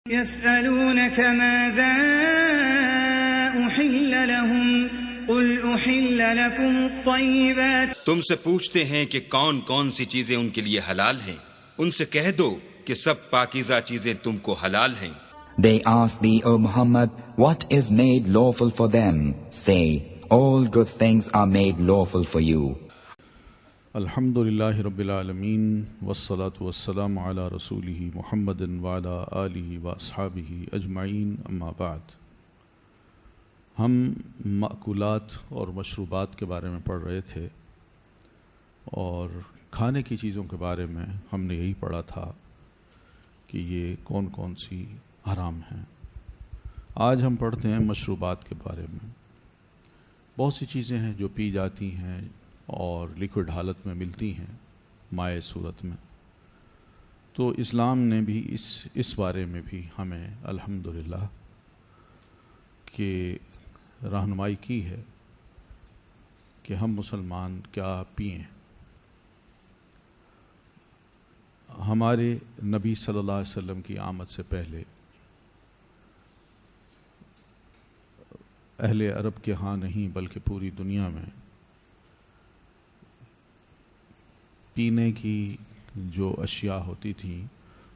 يسألونك ماذا أحل لهم قل أحل لكم الطيبات. تم سے پوچھتے ہیں کہ کون کون سی چیزیں ان کے لیے حلال ہیں. ان سے کہہ دو کہ سب پاکیزہ چیزیں تم کو حلال ہیں. They ask thee, O Muhammad, what is made lawful for them? Say, all good things are made lawful for you. الحمدللہ رب العالمین والصلاة والسلام علی رسولہ محمد وعلی آلہ واصحابہ اجمعین، اما بعد. ہم مأکولات اور مشروبات کے بارے میں پڑھ رہے تھے، اور کھانے کی چیزوں کے بارے میں ہم نے یہی پڑھا تھا کہ یہ کون کون سی حرام ہیں. آج ہم پڑھتے ہیں مشروبات کے بارے میں. بہت سی چیزیں ہیں جو پی جاتی ہیں اور لیکوڈ حالت میں ملتی ہیں مائع صورت میں. تو اسلام نے بھی اس بارے میں بھی ہمیں الحمدللہ کہ رہنمائی کی ہے کہ ہم مسلمان کیا پئیں. ہمارے نبی صلی اللہ علیہ وسلم کی آمد سے پہلے اہل عرب کے ہاں نہیں بلکہ پوری دنیا میں پینے کی جو اشیاء ہوتی تھیں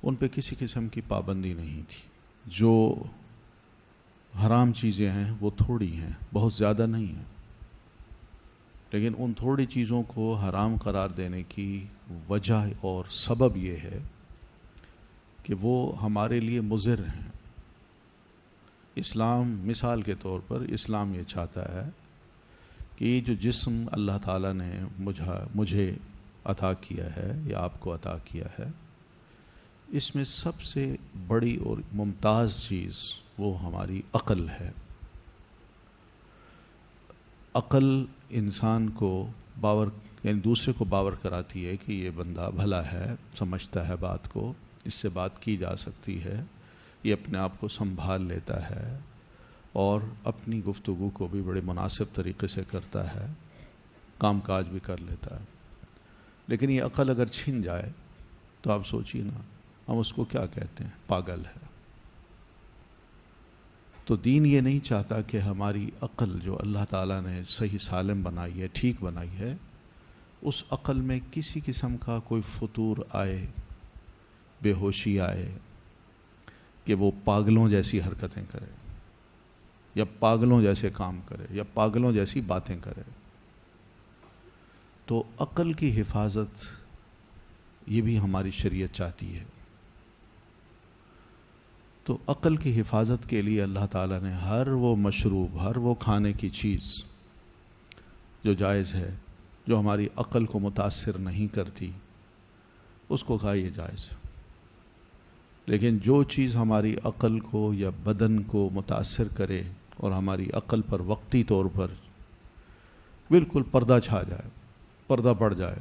ان پہ کسی قسم کی پابندی نہیں تھی. جو حرام چیزیں ہیں وہ تھوڑی ہیں، بہت زیادہ نہیں ہیں، لیکن ان تھوڑی چیزوں کو حرام قرار دینے کی وجہ اور سبب یہ ہے کہ وہ ہمارے لیے مضر ہیں. اسلام مثال کے طور پر اسلام یہ چاہتا ہے کہ یہ جو جسم اللہ تعالیٰ نے مجھے عطا کیا ہے یا آپ کو عطا کیا ہے، اس میں سب سے بڑی اور ممتاز چیز وہ ہماری عقل ہے. عقل انسان کو یعنی دوسرے کو باور کراتی ہے کہ یہ بندہ بھلا ہے، سمجھتا ہے بات کو، اس سے بات کی جا سکتی ہے، یہ اپنے آپ کو سنبھال لیتا ہے اور اپنی گفتگو کو بھی بڑے مناسب طریقے سے کرتا ہے، کام کاج بھی کر لیتا ہے. لیکن یہ عقل اگر چھن جائے تو آپ سوچیے نا، ہم اس کو کیا کہتے ہیں؟ پاگل ہے. تو دین یہ نہیں چاہتا کہ ہماری عقل جو اللہ تعالیٰ نے صحیح سالم بنائی ہے، ٹھیک بنائی ہے، اس عقل میں کسی قسم کا کوئی فطور آئے، بے ہوشی آئے کہ وہ پاگلوں جیسی حرکتیں کرے یا پاگلوں جیسے کام کرے یا پاگلوں جیسی باتیں کرے. تو عقل کی حفاظت یہ بھی ہماری شریعت چاہتی ہے. تو عقل کی حفاظت کے لیے اللہ تعالیٰ نے ہر وہ مشروب، ہر وہ کھانے کی چیز جو جائز ہے، جو ہماری عقل کو متاثر نہیں کرتی، اس کو کہا یہ جائز ہے. لیکن جو چیز ہماری عقل کو یا بدن کو متاثر کرے اور ہماری عقل پر وقتی طور پر بالکل پردہ چھا جائے، پردہ پڑ جائے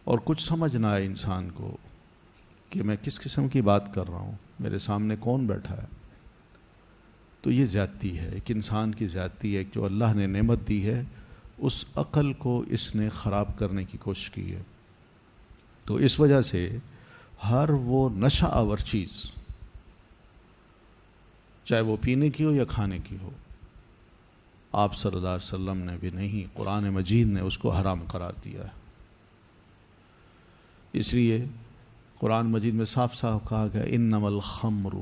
اور کچھ سمجھ نہ آئے انسان کو کہ میں کس قسم کی بات کر رہا ہوں، میرے سامنے کون بیٹھا ہے، تو یہ زیادتی ہے. ایک انسان کی زیادتی ہے جو اللہ نے نعمت دی ہے، اس عقل کو اس نے خراب کرنے کی کوشش کی ہے. تو اس وجہ سے ہر وہ نشہ آور چیز، چاہے وہ پینے کی ہو یا کھانے کی ہو، آپ صلی اللہ علیہ وسلم نے بھی نہیں، قرآن مجید نے اس کو حرام قرار دیا ہے. اس لیے قرآن مجید میں صاف صاف کہا گیا انما الخمر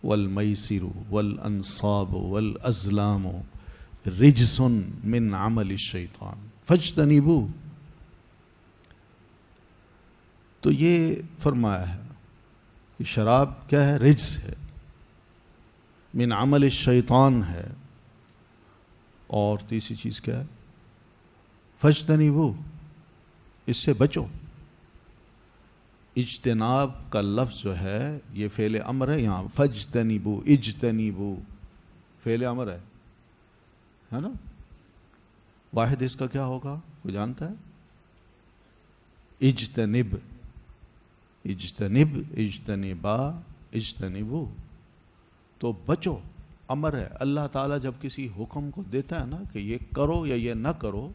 والمیسر والانصاب والازلام رجس من عمل الشیطان فاجتنبوہ. تو یہ فرمایا ہے کہ شراب کیا ہے؟ رجس ہے، من عمل الشیطان ہے، اور تیسری چیز کیا ہے؟ فاجتنبوہ، اس سے بچو. اجتناب کا لفظ جو ہے یہ فعل امر ہے. یہاں فاجتنبوہ، اجتنبوہ فعل امر ہے نا. واحد اس کا کیا ہوگا؟ کوئی جانتا ہے؟ اجتنب، اجتنب، اجتنبا، اجتنبوہ. تو بچو، امر ہے. اللہ تعالیٰ جب کسی حکم کو دیتا ہے نا کہ یہ کرو یا یہ نہ کرو،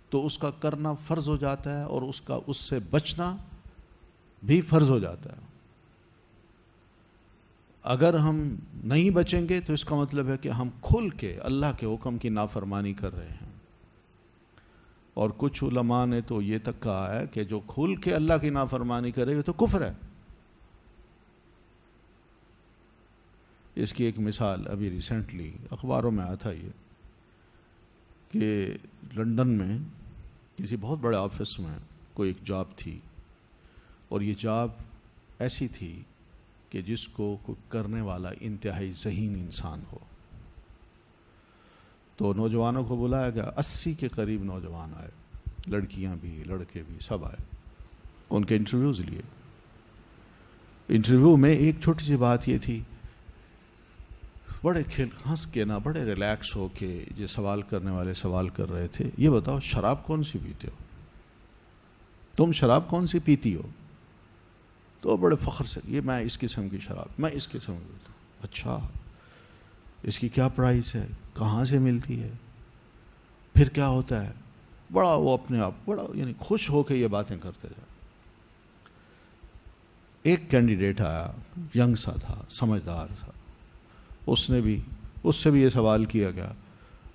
تو اس کا کرنا فرض ہو جاتا ہے اور اس سے بچنا بھی فرض ہو جاتا ہے. اگر ہم نہیں بچیں گے تو اس کا مطلب ہے کہ ہم کھل کے اللہ کے حکم کی نافرمانی کر رہے ہیں. اور کچھ علماء نے تو یہ تک کہا ہے کہ جو کھل کے اللہ کی نافرمانی کرے گا تو کفر ہے. اس کی ایک مثال ابھی ریسنٹلی اخباروں میں آیا تھا یہ کہ لندن میں کسی بہت بڑے آفس میں کوئی ایک جاب تھی، اور یہ جاب ایسی تھی کہ جس کو کوئی کرنے والا انتہائی ذہین انسان ہو. تو نوجوانوں کو بلایا گیا، 80 کے قریب نوجوان آئے، لڑکیاں بھی لڑکے بھی سب آئے. ان کے انٹرویوز لیے. انٹرویو میں ایک چھوٹی سی بات یہ تھی، بڑے ہنس کے نا بڑے ریلیکس ہو کے یہ سوال کرنے والے سوال کر رہے تھے، یہ بتاؤ شراب کون سی پیتے ہو؟ تم شراب کون سی پیتی ہو؟ تو بڑے فخر سے، یہ میں اس قسم کی شراب، میں اس قسم کی پیتا ہوں. اچھا، اس کی کیا پرائس ہے، کہاں سے ملتی ہے، پھر کیا ہوتا ہے؟ بڑا وہ اپنے آپ بڑا یعنی خوش ہو کے یہ باتیں کرتے جائے. ایک کینڈیڈیٹ آیا، ینگ سا تھا، سمجھدار تھا. اس سے بھی یہ سوال کیا گیا.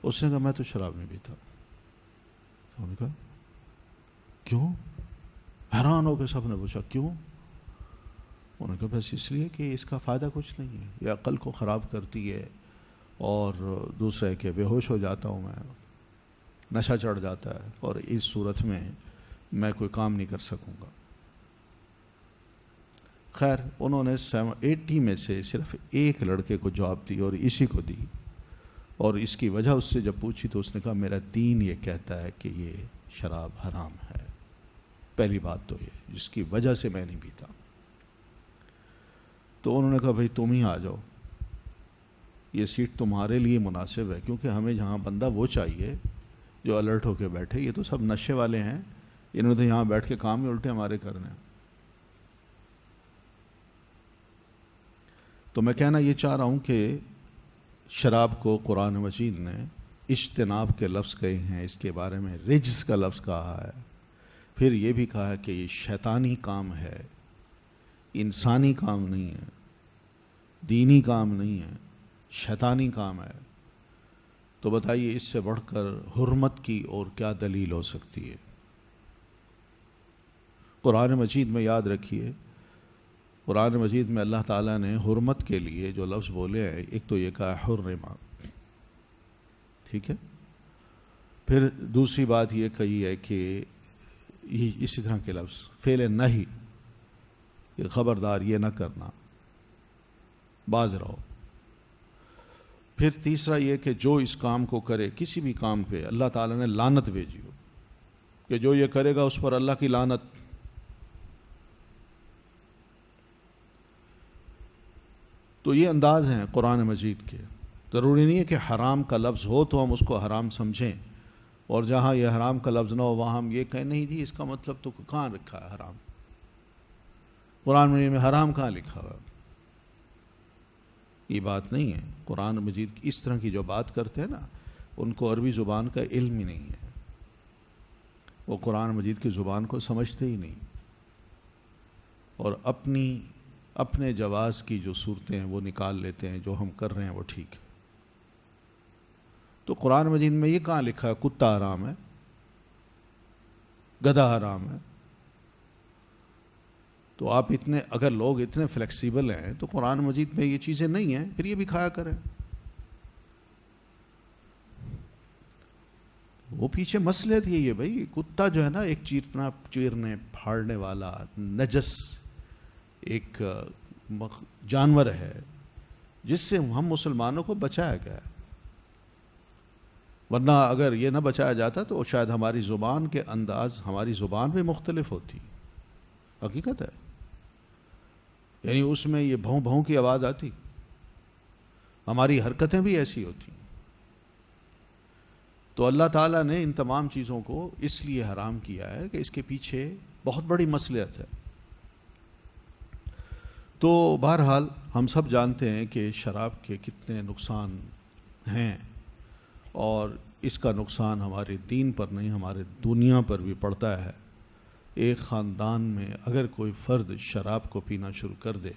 اس نے کہا میں تو شراب نہیں پیتا. انہوں نے کہا کیوں؟ حیران ہو کے سب نے پوچھا کیوں؟ انہوں نے کہا بس اس لیے کہ اس کا فائدہ کچھ نہیں ہے، یہ عقل کو خراب کرتی ہے، اور دوسرے کہ بے ہوش ہو جاتا ہوں میں، نشہ چڑھ جاتا ہے، اور اس صورت میں میں کوئی کام نہیں کر سکوں گا. خیر انہوں نے 80 میں سے صرف ایک لڑکے کو جاب دی اور اسی کو دی. اور اس کی وجہ اس سے جب پوچھی تو اس نے کہا میرا دین یہ کہتا ہے کہ یہ شراب حرام ہے. پہلی بات تو یہ جس کی وجہ سے میں نہیں پیتا. تو انہوں نے کہا بھائی تم ہی آ جاؤ، یہ سیٹ تمہارے لیے مناسب ہے، کیونکہ ہمیں جہاں بندہ وہ چاہیے جو الرٹ ہو کے بیٹھے. یہ تو سب نشے والے ہیں، انہوں نے تو یہاں بیٹھ کے کام ہی الٹے ہمارے کرنے. تو میں کہنا یہ چاہ رہا ہوں کہ شراب کو قرآن مجید نے اجتناب کے لفظ کہے ہیں، اس کے بارے میں رجس کا لفظ کہا ہے، پھر یہ بھی کہا ہے کہ یہ شیطانی کام ہے، انسانی کام نہیں ہے، دینی کام نہیں ہے، شیطانی کام ہے. تو بتائیے اس سے بڑھ کر حرمت کی اور کیا دلیل ہو سکتی ہے؟ قرآن مجید میں یاد رکھیے، قرآن مجید میں اللہ تعالیٰ نے حرمت کے لیے جو لفظ بولے ہیں، ایک تو یہ کہا حرما، ٹھیک ہے، پھر دوسری بات یہ کہی ہے کہ یہ اسی طرح کے لفظ فعل نہیں، کہ خبردار یہ نہ کرنا، باز رہو. پھر تیسرا یہ کہ جو اس کام کو کرے، کسی بھی کام پہ اللہ تعالیٰ نے لعنت بھیجی ہو کہ جو یہ کرے گا اس پر اللہ کی لعنت. تو یہ انداز ہیں قرآن مجید کے. ضروری نہیں ہے کہ حرام کا لفظ ہو تو ہم اس کو حرام سمجھیں، اور جہاں یہ حرام کا لفظ نہ ہو وہاں ہم یہ کہیں نہیں جی اس کا مطلب تو کہاں لکھا ہے حرام، قرآن مجید میں حرام کہاں لکھا ہوا؟ یہ بات نہیں ہے. قرآن مجید اس طرح کی جو بات کرتے ہیں نا، ان کو عربی زبان کا علم ہی نہیں ہے، وہ قرآن مجید کی زبان کو سمجھتے ہی نہیں، اور اپنے جواز کی جو صورتیں ہیں وہ نکال لیتے ہیں، جو ہم کر رہے ہیں وہ ٹھیک ہے. تو قرآن مجید میں یہ کہاں لکھا ہے کتا حرام ہے، گدھا حرام ہے؟ تو آپ اگر لوگ اتنے فلیکسیبل ہیں تو قرآن مجید میں یہ چیزیں نہیں ہیں، پھر یہ بھی کھایا کریں. وہ پیچھے مصلحت یہی ہے بھائی، کتا جو ہے نا ایک چیرنے پھاڑنے والا نجس ایک جانور ہے جس سے ہم مسلمانوں کو بچایا گیا ہے. ورنہ اگر یہ نہ بچایا جاتا تو شاید ہماری زبان کے انداز، ہماری زبان بھی مختلف ہوتی. حقیقت ہے، یعنی اس میں یہ بھوں بھوں کی آواز آتی، ہماری حرکتیں بھی ایسی ہوتی. تو اللہ تعالیٰ نے ان تمام چیزوں کو اس لیے حرام کیا ہے کہ اس کے پیچھے بہت بڑی مصلحت ہے. تو بہرحال ہم سب جانتے ہیں کہ شراب کے کتنے نقصان ہیں، اور اس کا نقصان ہمارے دین پر نہیں ہمارے دنیا پر بھی پڑتا ہے. ایک خاندان میں اگر کوئی فرد شراب کو پینا شروع کر دے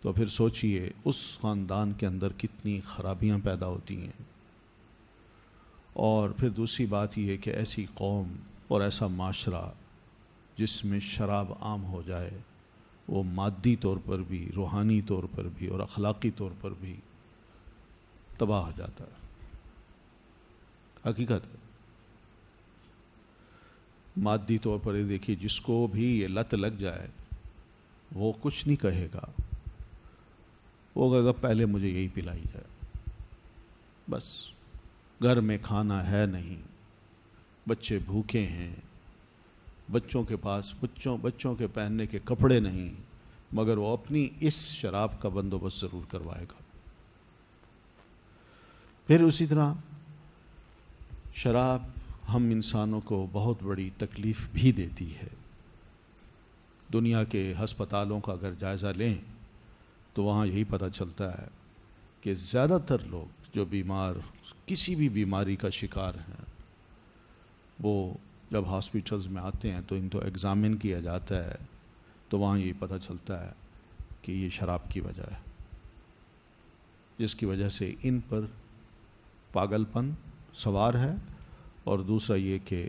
تو پھر سوچئے اس خاندان کے اندر کتنی خرابیاں پیدا ہوتی ہیں۔ اور پھر دوسری بات یہ ہے کہ ایسی قوم اور ایسا معاشرہ جس میں شراب عام ہو جائے، وہ مادی طور پر بھی، روحانی طور پر بھی اور اخلاقی طور پر بھی تباہ ہو جاتا ہے۔ حقیقت ہے، مادی طور پر یہ دیکھیے، جس کو بھی یہ لت لگ جائے وہ کچھ نہیں کہے گا، وہ کہے گا پہلے مجھے یہی پلائی جائے، بس گھر میں کھانا ہے نہیں، بچے بھوکے ہیں، بچوں کے پاس بچوں کے پہننے کے کپڑے نہیں، مگر وہ اپنی اس شراب کا بندوبست ضرور کروائے گا۔ پھر اسی طرح شراب ہم انسانوں کو بہت بڑی تکلیف بھی دیتی ہے۔ دنیا کے ہسپتالوں کا اگر جائزہ لیں تو وہاں یہی پتہ چلتا ہے کہ زیادہ تر لوگ جو بیمار کسی بھی بیماری کا شکار ہیں، وہ جب ہاسپٹلز میں آتے ہیں تو ان کو ایگزامن کیا جاتا ہے تو وہاں یہ پتہ چلتا ہے کہ یہ شراب کی وجہ ہے، جس کی وجہ سے ان پر پاگل پن سوار ہے، اور دوسرا یہ کہ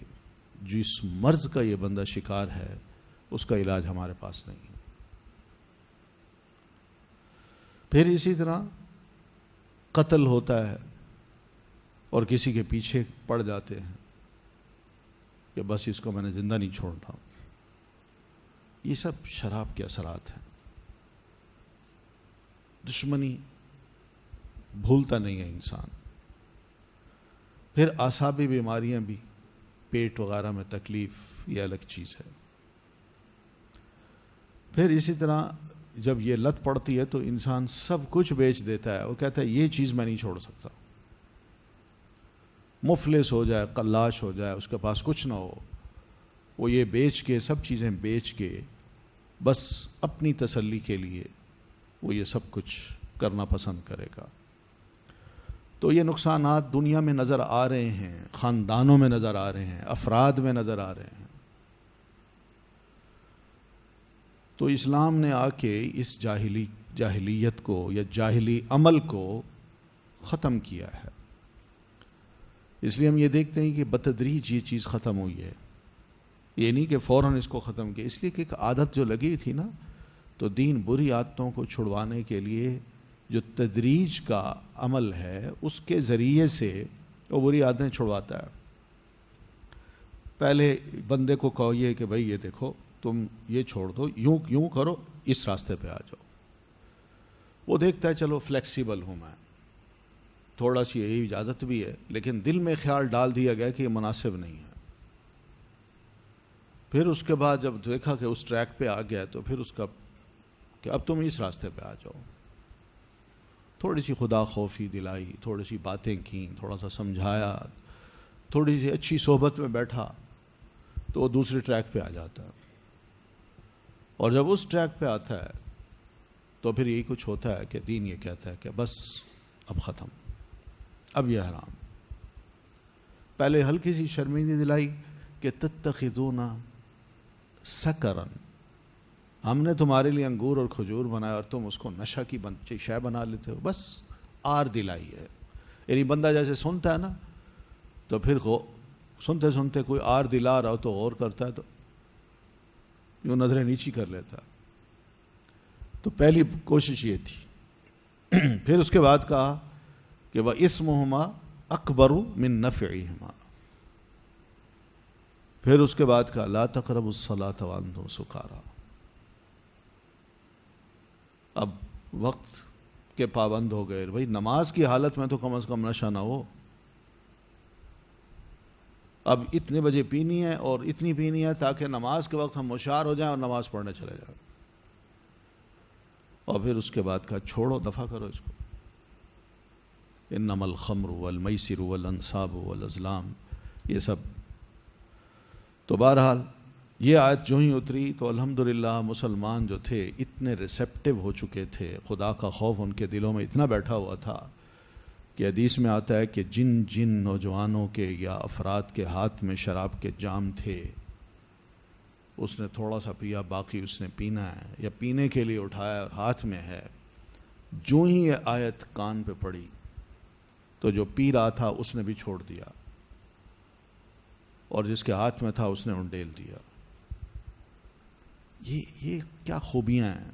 جس مرض کا یہ بندہ شکار ہے اس کا علاج ہمارے پاس نہیں ہے۔ پھر اسی طرح قتل ہوتا ہے اور کسی کے پیچھے پڑ جاتے ہیں کہ بس اس کو میں نے زندہ نہیں چھوڑنا۔ یہ سب شراب کے اثرات ہیں۔ دشمنی بھولتا نہیں ہے انسان۔ پھر اعصابی بیماریاں بھی، پیٹ وغیرہ میں تکلیف، یہ الگ چیز ہے۔ پھر اسی طرح جب یہ لت پڑتی ہے تو انسان سب کچھ بیچ دیتا ہے، وہ کہتا ہے یہ چیز میں نہیں چھوڑ سکتا، مفلس ہو جائے، قلاش ہو جائے، اس کے پاس کچھ نہ ہو، وہ یہ بیچ کے، سب چیزیں بیچ کے، بس اپنی تسلی کے لیے وہ یہ سب کچھ کرنا پسند کرے گا۔ تو یہ نقصانات دنیا میں نظر آ رہے ہیں، خاندانوں میں نظر آ رہے ہیں، افراد میں نظر آ رہے ہیں۔ تو اسلام نے آ کے اس جاہلیت کو یا جاہلی عمل کو ختم کیا ہے۔ اس لیے ہم یہ دیکھتے ہیں کہ بتدریج یہ چیز ختم ہوئی ہے، یہ نہیں کہ فوراً اس کو ختم کیا، اس لیے کہ ایک عادت جو لگی تھی نا، تو دین بری عادتوں کو چھڑوانے کے لیے جو تدریج کا عمل ہے اس کے ذریعے سے وہ بری عادتیں چھڑواتا ہے۔ پہلے بندے کو کہیے کہ بھائی یہ دیکھو تم یہ چھوڑ دو، یوں کرو، اس راستے پہ آ جاؤ، وہ دیکھتا ہے چلو فلیکسیبل ہوں میں، تھوڑا سی یہی اجازت بھی ہے، لیکن دل میں خیال ڈال دیا گیا کہ یہ مناسب نہیں ہے۔ پھر اس کے بعد جب دیکھا کہ اس ٹریک پہ آ گیا تو پھر اس کا کہ اب تم اس راستے پہ آ جاؤ، تھوڑی سی خدا خوفی دلائی، تھوڑی سی باتیں کیں، تھوڑا سا سمجھایا، تھوڑی سی اچھی صحبت میں بیٹھا تو وہ دوسرے ٹریک پہ آ جاتا ہے۔ اور جب اس ٹریک پہ آتا ہے تو پھر یہی کچھ ہوتا ہے کہ دین یہ کہتا ہے کہ بس اب ختم، اب یہ حرام۔ پہلے ہلکی سی شرمندگی دلائی کہ تتخذون سکرن، ہم نے تمہارے لیے انگور اور کھجور بنایا اور تم اس کو نشہ کی شے بنا لیتے ہو، بس آر دلائی ہے۔ یعنی بندہ جیسے سنتا ہے نا تو پھر سنتے سنتے کوئی آر دلا رہا ہو تو غور کرتا ہے تو یوں نظریں نیچی کر لیتا۔ تو پہلی کوشش یہ تھی۔ پھر اس کے بعد کہا کہ وَإِثْمُهُمَا أَكْبَرُ مِن نَفْعِهِمَا، پھر اس کے بعد کہا لَا تَقْرَبُوا الصَّلَاةَ وَأَنْتُمْ سُكَارَىٰ، اب وقت کے پابند ہو گئے، بھائی نماز کی حالت میں تو کم از کم نشہ نہ ہو، اب اتنے بجے پینی ہے اور اتنی پینی ہے تاکہ نماز کے وقت ہم ہوشیار ہو جائیں اور نماز پڑھنے چلے جائیں۔ اور پھر اس کے بعد کہا چھوڑو، دفع کرو اس کو، انما الخمر والمیسر والانصاب والازلام، یہ سب۔ تو بہرحال یہ آیت جو ہی اتری تو الحمدللہ مسلمان جو تھے اتنے ریسیپٹیو ہو چکے تھے، خدا کا خوف ان کے دلوں میں اتنا بیٹھا ہوا تھا کہ حدیث میں آتا ہے کہ جن نوجوانوں کے یا افراد کے ہاتھ میں شراب کے جام تھے، اس نے تھوڑا سا پیا، باقی اس نے پینا ہے، یا پینے کے لیے اٹھایا اور ہاتھ میں ہے، جو ہی یہ آیت کان پہ پڑی تو جو پی رہا تھا اس نے بھی چھوڑ دیا، اور جس کے ہاتھ میں تھا اس نے انڈیل دیا۔ یہ کیا خوبیاں ہیں!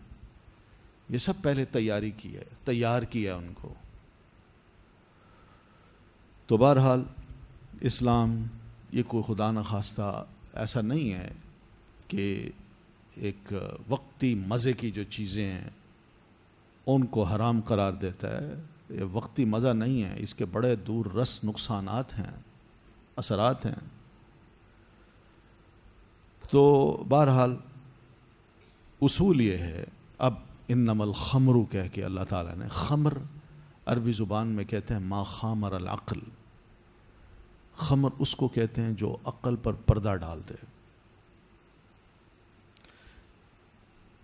یہ سب پہلے تیار کیا ان کو۔ تو بہرحال اسلام یہ کوئی خدا نخواستہ ایسا نہیں ہے کہ ایک وقتی مزے کی جو چیزیں ہیں ان کو حرام قرار دیتا ہے۔ یہ وقتی مزہ نہیں ہے، اس کے بڑے دور رس نقصانات ہیں، اثرات ہیں۔ تو بہرحال اصول یہ ہے۔ اب انما الخمر کہہ کے اللہ تعالیٰ نے، خمر عربی زبان میں کہتے ہیں ما خامر العقل، خمر اس کو کہتے ہیں جو عقل پر پردہ ڈال دے۔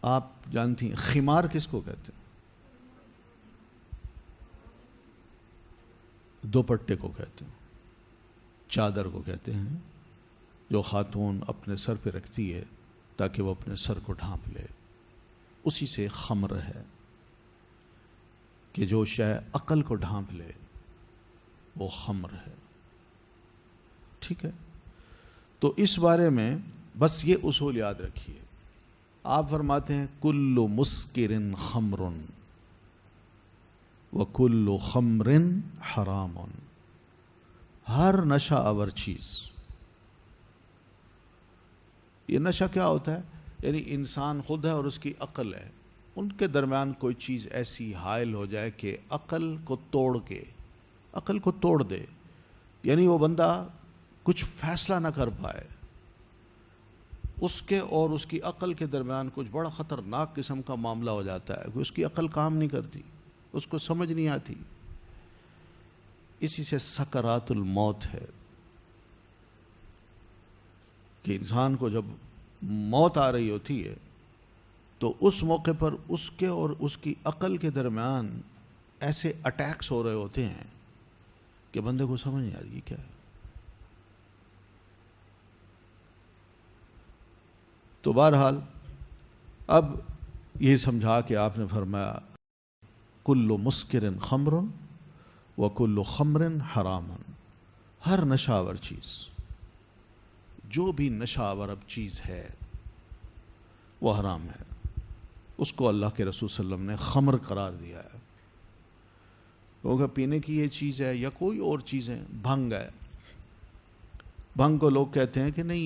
آپ جانتی ہیں خمار کس کو کہتے ہیں؟ دوپٹے کو کہتے ہیں، چادر کو کہتے ہیں، جو خاتون اپنے سر پہ رکھتی ہے تاکہ وہ اپنے سر کو ڈھانپ لے۔ اسی سے خمر ہے کہ جو شے عقل کو ڈھانپ لے وہ خمر ہے۔ ٹھیک ہے؟ تو اس بارے میں بس یہ اصول یاد رکھیے۔ آپ فرماتے ہیں کل مسکر خمر وکل خمر حرام، ہر نشہ آور چیز۔ یہ نشہ کیا ہوتا ہے؟ یعنی انسان خود ہے اور اس کی عقل ہے، ان کے درمیان کوئی چیز ایسی حائل ہو جائے کہ عقل کو توڑ دے، یعنی وہ بندہ کچھ فیصلہ نہ کر پائے، اس کے اور اس کی عقل کے درمیان کچھ بڑا خطرناک قسم کا معاملہ ہو جاتا ہے کہ اس کی عقل کام نہیں کرتی، اس کو سمجھ نہیں آتی۔ اسی سے سکرات الموت ہے کہ انسان کو جب موت آ رہی ہوتی ہے تو اس موقع پر اس کے اور اس کی عقل کے درمیان ایسے اٹیکس ہو رہے ہوتے ہیں کہ بندے کو سمجھ نہیں آتی کیا ہے۔ تو بہرحال اب یہ سمجھا کہ آپ نے فرمایا کل مسکر خمر وکل خمر حرام، ہر نشہ آور چیز، جو بھی نشہ آور اب چیز ہے وہ حرام ہے۔ اس کو اللہ کے رسول صلی اللہ علیہ وسلم نے خمر قرار دیا ہے۔ ہوگا پینے کی یہ چیز ہے یا کوئی اور چیزیں، بھنگ ہے، بھنگ کو لوگ کہتے ہیں کہ نہیں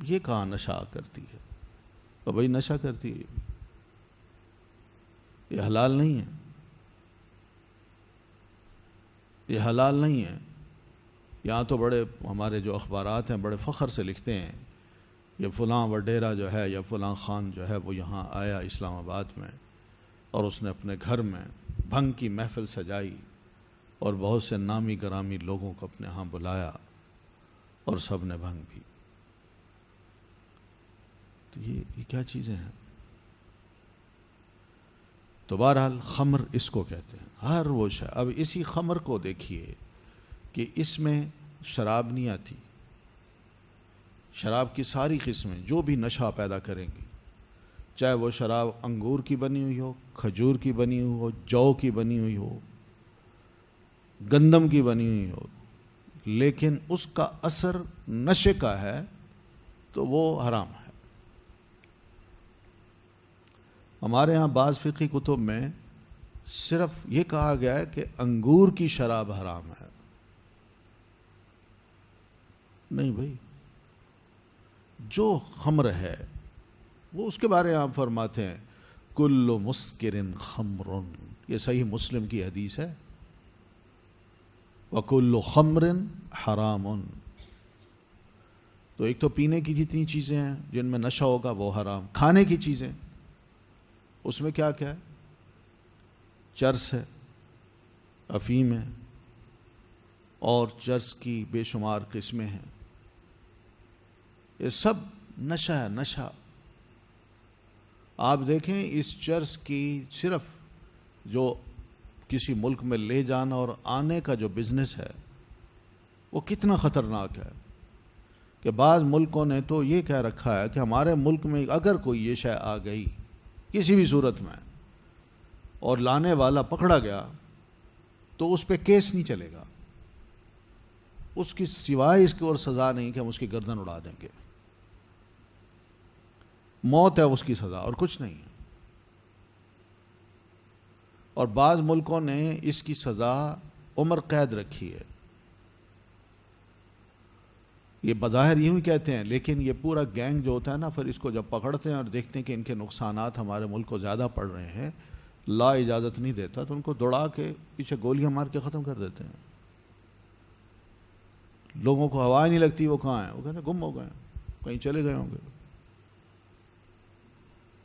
یہ کہاں نشہ کرتی ہے، تو بھائی نشہ کرتی ہے، یہ حلال نہیں ہے، یہ حلال نہیں ہے۔ یہاں تو بڑے ہمارے جو اخبارات ہیں بڑے فخر سے لکھتے ہیں یہ فلاں وڈیرا جو ہے یا فلاں خان جو ہے وہ یہاں آیا اسلام آباد میں اور اس نے اپنے گھر میں بھنگ کی محفل سجائی اور بہت سے نامی گرامی لوگوں کو اپنے ہاں بلایا اور سب نے بھنگ پی۔ تو یہ کیا چیزیں ہیں؟ تو بہرحال خمر اس کو کہتے ہیں، ہر وہ شے۔ اب اسی خمر کو دیکھیے کہ اس میں شراب نہیں آتی، شراب کی ساری قسمیں جو بھی نشہ پیدا کریں گی، چاہے وہ شراب انگور کی بنی ہوئی ہو، کھجور کی بنی ہوئی ہو، جو کی بنی ہوئی ہو، گندم کی بنی ہوئی ہو، لیکن اس کا اثر نشے کا ہے تو وہ حرام ہے۔ ہمارے ہاں بعض فقہی کتب میں صرف یہ کہا گیا ہے کہ انگور کی شراب حرام ہے۔ نہیں بھائی، جو خمر ہے وہ اس کے بارے میں آپ فرماتے ہیں کل مسکر خمر، یہ صحیح مسلم کی حدیث ہے، وکل خمر حرام۔ تو ایک تو پینے کی جتنی چیزیں ہیں جن میں نشہ ہوگا وہ حرام، کھانے کی چیزیں اس میں کیا کیا ہے، چرس ہے، افیم ہے، اور چرس کی بے شمار قسمیں ہیں، یہ سب نشہ ہے، نشہ۔ آپ دیکھیں اس چرس کی صرف جو کسی ملک میں لے جانا اور آنے کا جو بزنس ہے وہ کتنا خطرناک ہے کہ بعض ملکوں نے تو یہ کہہ رکھا ہے کہ ہمارے ملک میں اگر کوئی یہ شے آ گئی کسی بھی صورت میں اور لانے والا پکڑا گیا تو اس پہ کیس نہیں چلے گا، اس کی سوائے اس کی اور سزا نہیں کہ ہم اس کی گردن اڑا دیں گے. موت ہے اس کی سزا اور کچھ نہیں ہے. اور بعض ملکوں نے اس کی سزا عمر قید رکھی ہے. یہ بظاہر یوں ہی کہتے ہیں، لیکن یہ پورا گینگ جو ہوتا ہے نا، پھر اس کو جب پکڑتے ہیں اور دیکھتے ہیں کہ ان کے نقصانات ہمارے ملک کو زیادہ پڑ رہے ہیں، لا اجازت نہیں دیتا، تو ان کو دوڑا کے پیچھے گولیاں مار کے ختم کر دیتے ہیں. لوگوں کو ہوا نہیں لگتی وہ کہاں ہیں، وہ کہتے ہیں گم ہو گئے ہیں، کہیں چلے گئے ہوں گے.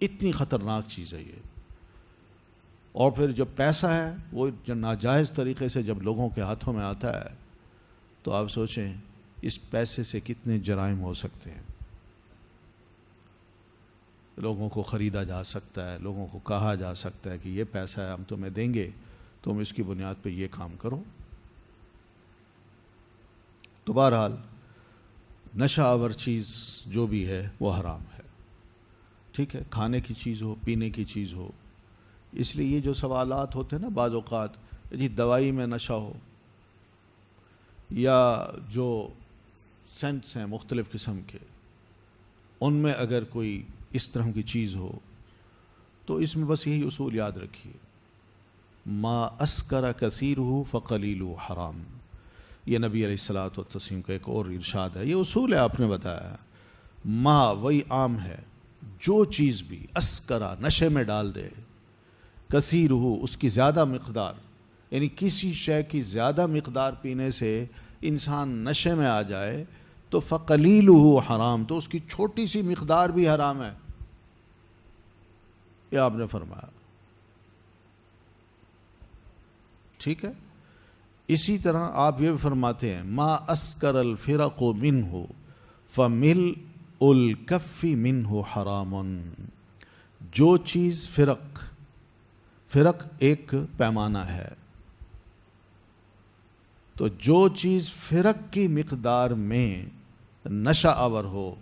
اتنی خطرناک چیز ہے یہ. اور پھر جو پیسہ ہے وہ جو ناجائز طریقے سے جب لوگوں کے ہاتھوں میں آتا ہے تو آپ سوچیں اس پیسے سے کتنے جرائم ہو سکتے ہیں. لوگوں کو خریدا جا سکتا ہے، لوگوں کو کہا جا سکتا ہے کہ یہ پیسہ ہے ہم تمہیں دیں گے، تم اس کی بنیاد پہ یہ کام کرو. تو بہرحال نشہ آور چیز جو بھی ہے وہ حرام ہے. ٹھیک ہے، کھانے کی چیز ہو، پینے کی چیز ہو. اس لیے یہ جو سوالات ہوتے ہیں نا بعض اوقات، جی دوائی میں نشہ ہو یا جو سینٹس ہیں مختلف قسم کے، ان میں اگر کوئی اس طرح کی چیز ہو تو اس میں بس یہی اصول یاد رکھیے، ما اسکر کثیرہ فقلیلہ حرام. یہ نبی علیہ الصلوۃ والتسلیم کا ایک اور ارشاد ہے. یہ اصول ہے، آپ نے بتایا. ما وہی عام ہے، جو چیز بھی اسکرا نشے میں ڈال دے، کثیرہ اس کی زیادہ مقدار، یعنی کسی شے کی زیادہ مقدار پینے سے انسان نشے میں آ جائے تو فقلیلہ حرام، تو اس کی چھوٹی سی مقدار بھی حرام ہے. یہ آپ نے فرمایا. ٹھیک ہے. اسی طرح آپ یہ بھی فرماتے ہیں ما اسکر الفرق منہ فملء الکف منہ حرام. جو چیز فرق ایک پیمانہ ہے، تو جو چیز فرق کی مقدار میں نشہ آور ہو،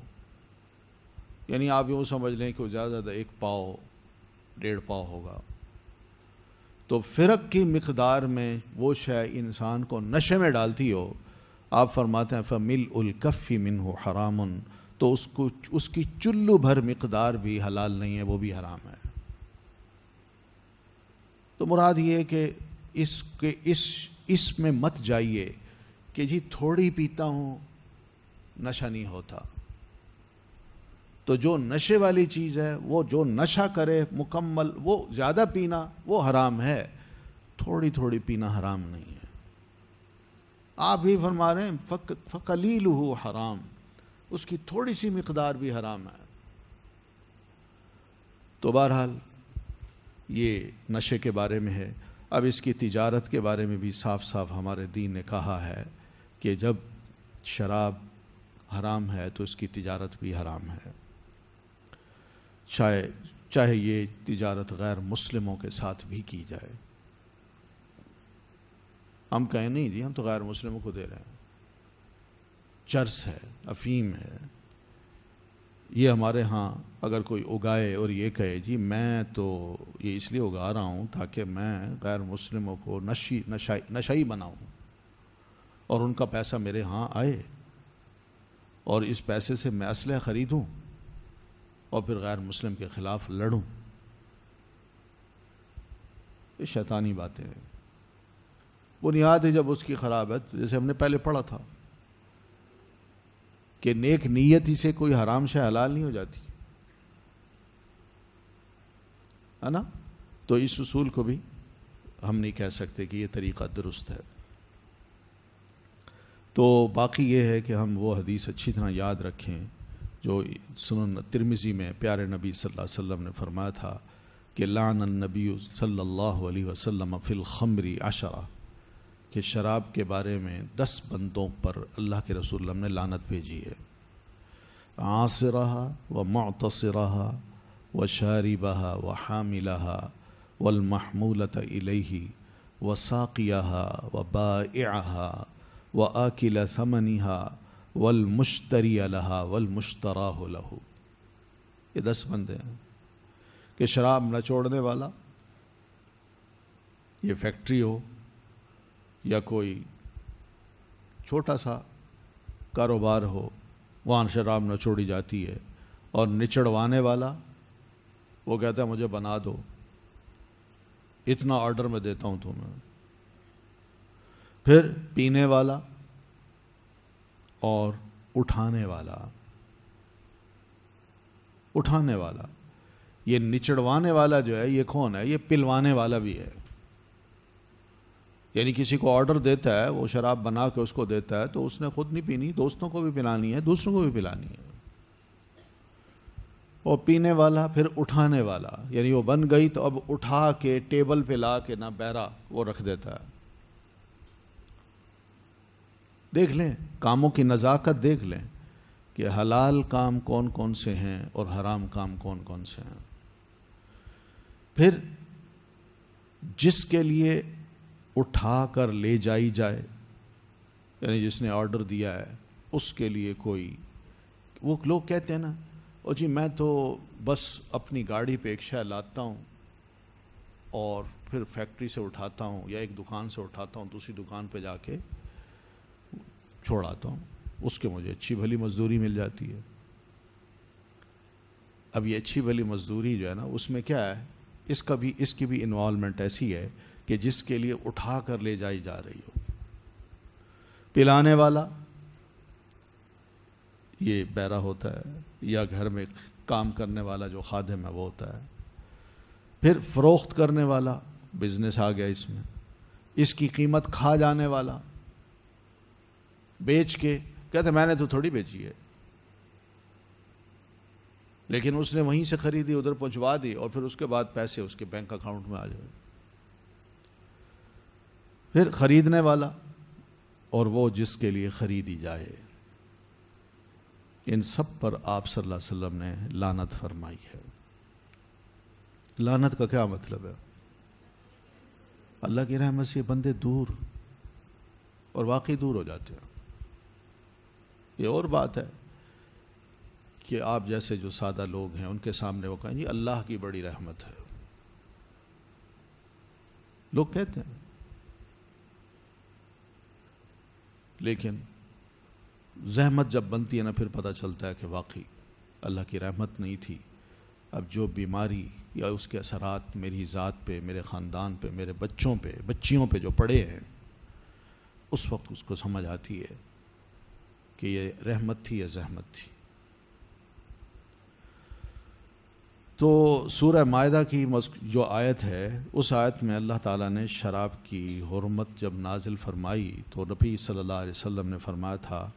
یعنی آپ یوں سمجھ لیں کہ زیادہ 1 پاؤ 1.5 پاؤ ہوگا، تو فرق کی مقدار میں وہ شے انسان کو نشے میں ڈالتی ہو، آپ فرماتے ہیں فَمِلْءُ الْكَفِّ مِنْهُ حَرَامٌ، تو اس کی چلو بھر مقدار بھی حلال نہیں ہے، وہ بھی حرام ہے. تو مراد یہ ہے کہ اس میں مت جائیے کہ جی تھوڑی پیتا ہوں نشہ نہیں ہوتا. تو جو نشے والی چیز ہے، وہ جو نشہ کرے مکمل، وہ زیادہ پینا وہ حرام ہے، تھوڑی تھوڑی پینا حرام نہیں ہے. آپ بھی فرما رہے ہیں فقلیلہ حرام، اس کی تھوڑی سی مقدار بھی حرام ہے. تو بہرحال یہ نشے کے بارے میں ہے. اب اس کی تجارت کے بارے میں بھی صاف صاف ہمارے دین نے کہا ہے کہ جب شراب حرام ہے تو اس کی تجارت بھی حرام ہے، چاہے یہ تجارت غیر مسلموں کے ساتھ بھی کی جائے. ہم کہیں نہیں جی ہم تو غیر مسلموں کو دے رہے ہیں، چرس ہے، افیم ہے، یہ ہمارے ہاں اگر کوئی اگائے اور یہ کہے جی میں تو یہ اس لیے اگا رہا ہوں تاکہ میں غیر مسلموں کو نشائی بناؤں اور ان کا پیسہ میرے ہاں آئے اور اس پیسے سے میں اسلحہ خریدوں اور پھر غیر مسلم کے خلاف لڑوں، یہ شیطانی باتیں ہیں. بنیاد ہے جب اس کی خراب ہے، جیسے ہم نے پہلے پڑھا تھا کہ نیک نیت ہی سے کوئی حرام شے حلال نہیں ہو جاتی ہے نا. تو اس اصول کو بھی ہم نہیں کہہ سکتے کہ یہ طریقہ درست ہے. تو باقی یہ ہے کہ ہم وہ حدیث اچھی طرح یاد رکھیں جو سنن ترمذی میں پیارے نبی صلی اللہ علیہ وسلم نے فرمایا تھا کہ لعن النبی صلی اللہ علیہ وسلم فی الخمر 10، کہ شراب کے بارے میں 10 بندوں پر اللہ کے رسول اللہ نے لعنت بھیجی ہے. عاصرہا ومعتصرہا وشاربہا وحاملہا والمحمولۃ الیہ وساقیہا وبائعہا وآکل ثمنہا والمشتری لہا والمشتراہ لہ. یہ 10 بندے ہیں کہ شراب نہ چھوڑنے والا، یہ فیکٹری ہو یا کوئی چھوٹا سا کاروبار ہو، وہاں شراب نچوڑی جاتی ہے، اور نچڑوانے والا وہ کہتا ہے مجھے بنا دو، اتنا آرڈر میں دیتا ہوں تمہیں۔ پھر پینے والا اور اٹھانے والا، یہ نچڑوانے والا جو ہے یہ کون ہے؟ یہ پلوانے والا بھی ہے۔ یعنی کسی کو آرڈر دیتا ہے، وہ شراب بنا کے اس کو دیتا ہے، تو اس نے خود نہیں پینی، دوستوں کو بھی پلانی ہے، دوسروں کو بھی پلانی ہے۔ اور پینے والا، پھر اٹھانے والا، یعنی وہ بن گئی تو اب اٹھا کے ٹیبل پہ لا کے نہ بہرا وہ رکھ دیتا ہے۔ دیکھ لیں کاموں کی نزاکت، دیکھ لیں کہ حلال کام کون کون سے ہیں اور حرام کام کون کون سے ہیں۔ پھر جس کے لیے اٹھا کر لے جائی جائے، یعنی جس نے آرڈر دیا ہے اس کے لیے کوئی، وہ لوگ کہتے ہیں نا او جی میں تو بس اپنی گاڑی پہ ایک شے لاتا ہوں اور پھر فیکٹری سے اٹھاتا ہوں یا ایک دکان سے اٹھاتا ہوں، دوسری دکان پہ جا کے چھوڑاتا ہوں، اس کے مجھے اچھی بھلی مزدوری مل جاتی ہے۔ اب یہ اچھی بھلی مزدوری جو ہے نا، اس میں کیا ہے، اس کی بھی انوالومنٹ ایسی ہے کہ جس کے لیے اٹھا کر لے جائی جا رہی ہو۔ پلانے والا یہ بہرا ہوتا ہے، یا گھر میں کام کرنے والا جو خادم ہے وہ ہوتا ہے۔ پھر فروخت کرنے والا، بزنس آ گیا اس میں۔ اس کی قیمت کھا جانے والا، بیچ کے کہتے میں نے تو تھوڑی بیچی ہے، لیکن اس نے وہیں سے خریدی، ادھر پہنچوا دی، اور پھر اس کے بعد پیسے اس کے بینک اکاؤنٹ میں آ جائے۔ پھر خریدنے والا، اور وہ جس کے لیے خریدی جائے۔ ان سب پر آپ صلی اللہ علیہ وسلم نے لعنت فرمائی ہے۔ لعنت کا کیا مطلب ہے؟ اللہ کی رحمت سے بندے دور، اور واقعی دور ہو جاتے ہیں۔ یہ اور بات ہے کہ آپ جیسے جو سادہ لوگ ہیں ان کے سامنے وہ کہیں جی اللہ کی بڑی رحمت ہے، لوگ کہتے ہیں، لیکن زحمت جب بنتی ہے نا پھر پتہ چلتا ہے کہ واقعی اللہ کی رحمت نہیں تھی۔ اب جو بیماری یا اس کے اثرات میری ذات پہ، میرے خاندان پہ، میرے بچوں پہ، بچیوں پہ جو پڑے ہیں، اس وقت اس کو سمجھ آتی ہے کہ یہ رحمت تھی یا زحمت تھی۔ تو سورہ مائدہ کی جو آیت ہے، اس آیت میں اللہ تعالیٰ نے شراب کی حرمت جب نازل فرمائی تو نبی صلی اللہ علیہ وسلم نے فرمایا تھا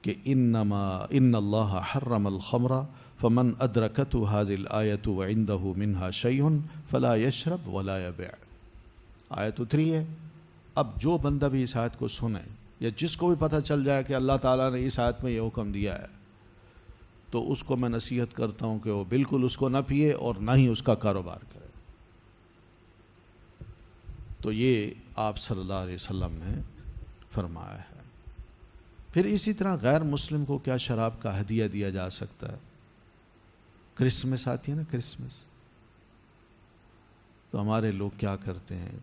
کہ ان اللہ حرم الخمر فمن ادرکته هذه الآیۃ وعنده منها شیء فلا یشرب ولا یبیع۔ آیت اتری ہے، اب جو بندہ بھی اس آیت کو سنے یا جس کو بھی پتہ چل جائے کہ اللہ تعالیٰ نے اس آیت میں یہ حکم دیا ہے، تو اس کو میں نصیحت کرتا ہوں کہ وہ بالکل اس کو نہ پیے اور نہ ہی اس کا کاروبار کرے۔ تو یہ آپ صلی اللہ علیہ وسلم نے فرمایا ہے۔ پھر اسی طرح غیر مسلم کو کیا شراب کا ہدیہ دیا جا سکتا ہے؟ کرسمس آتی ہے نا، کرسمس، تو ہمارے لوگ کیا کرتے ہیں،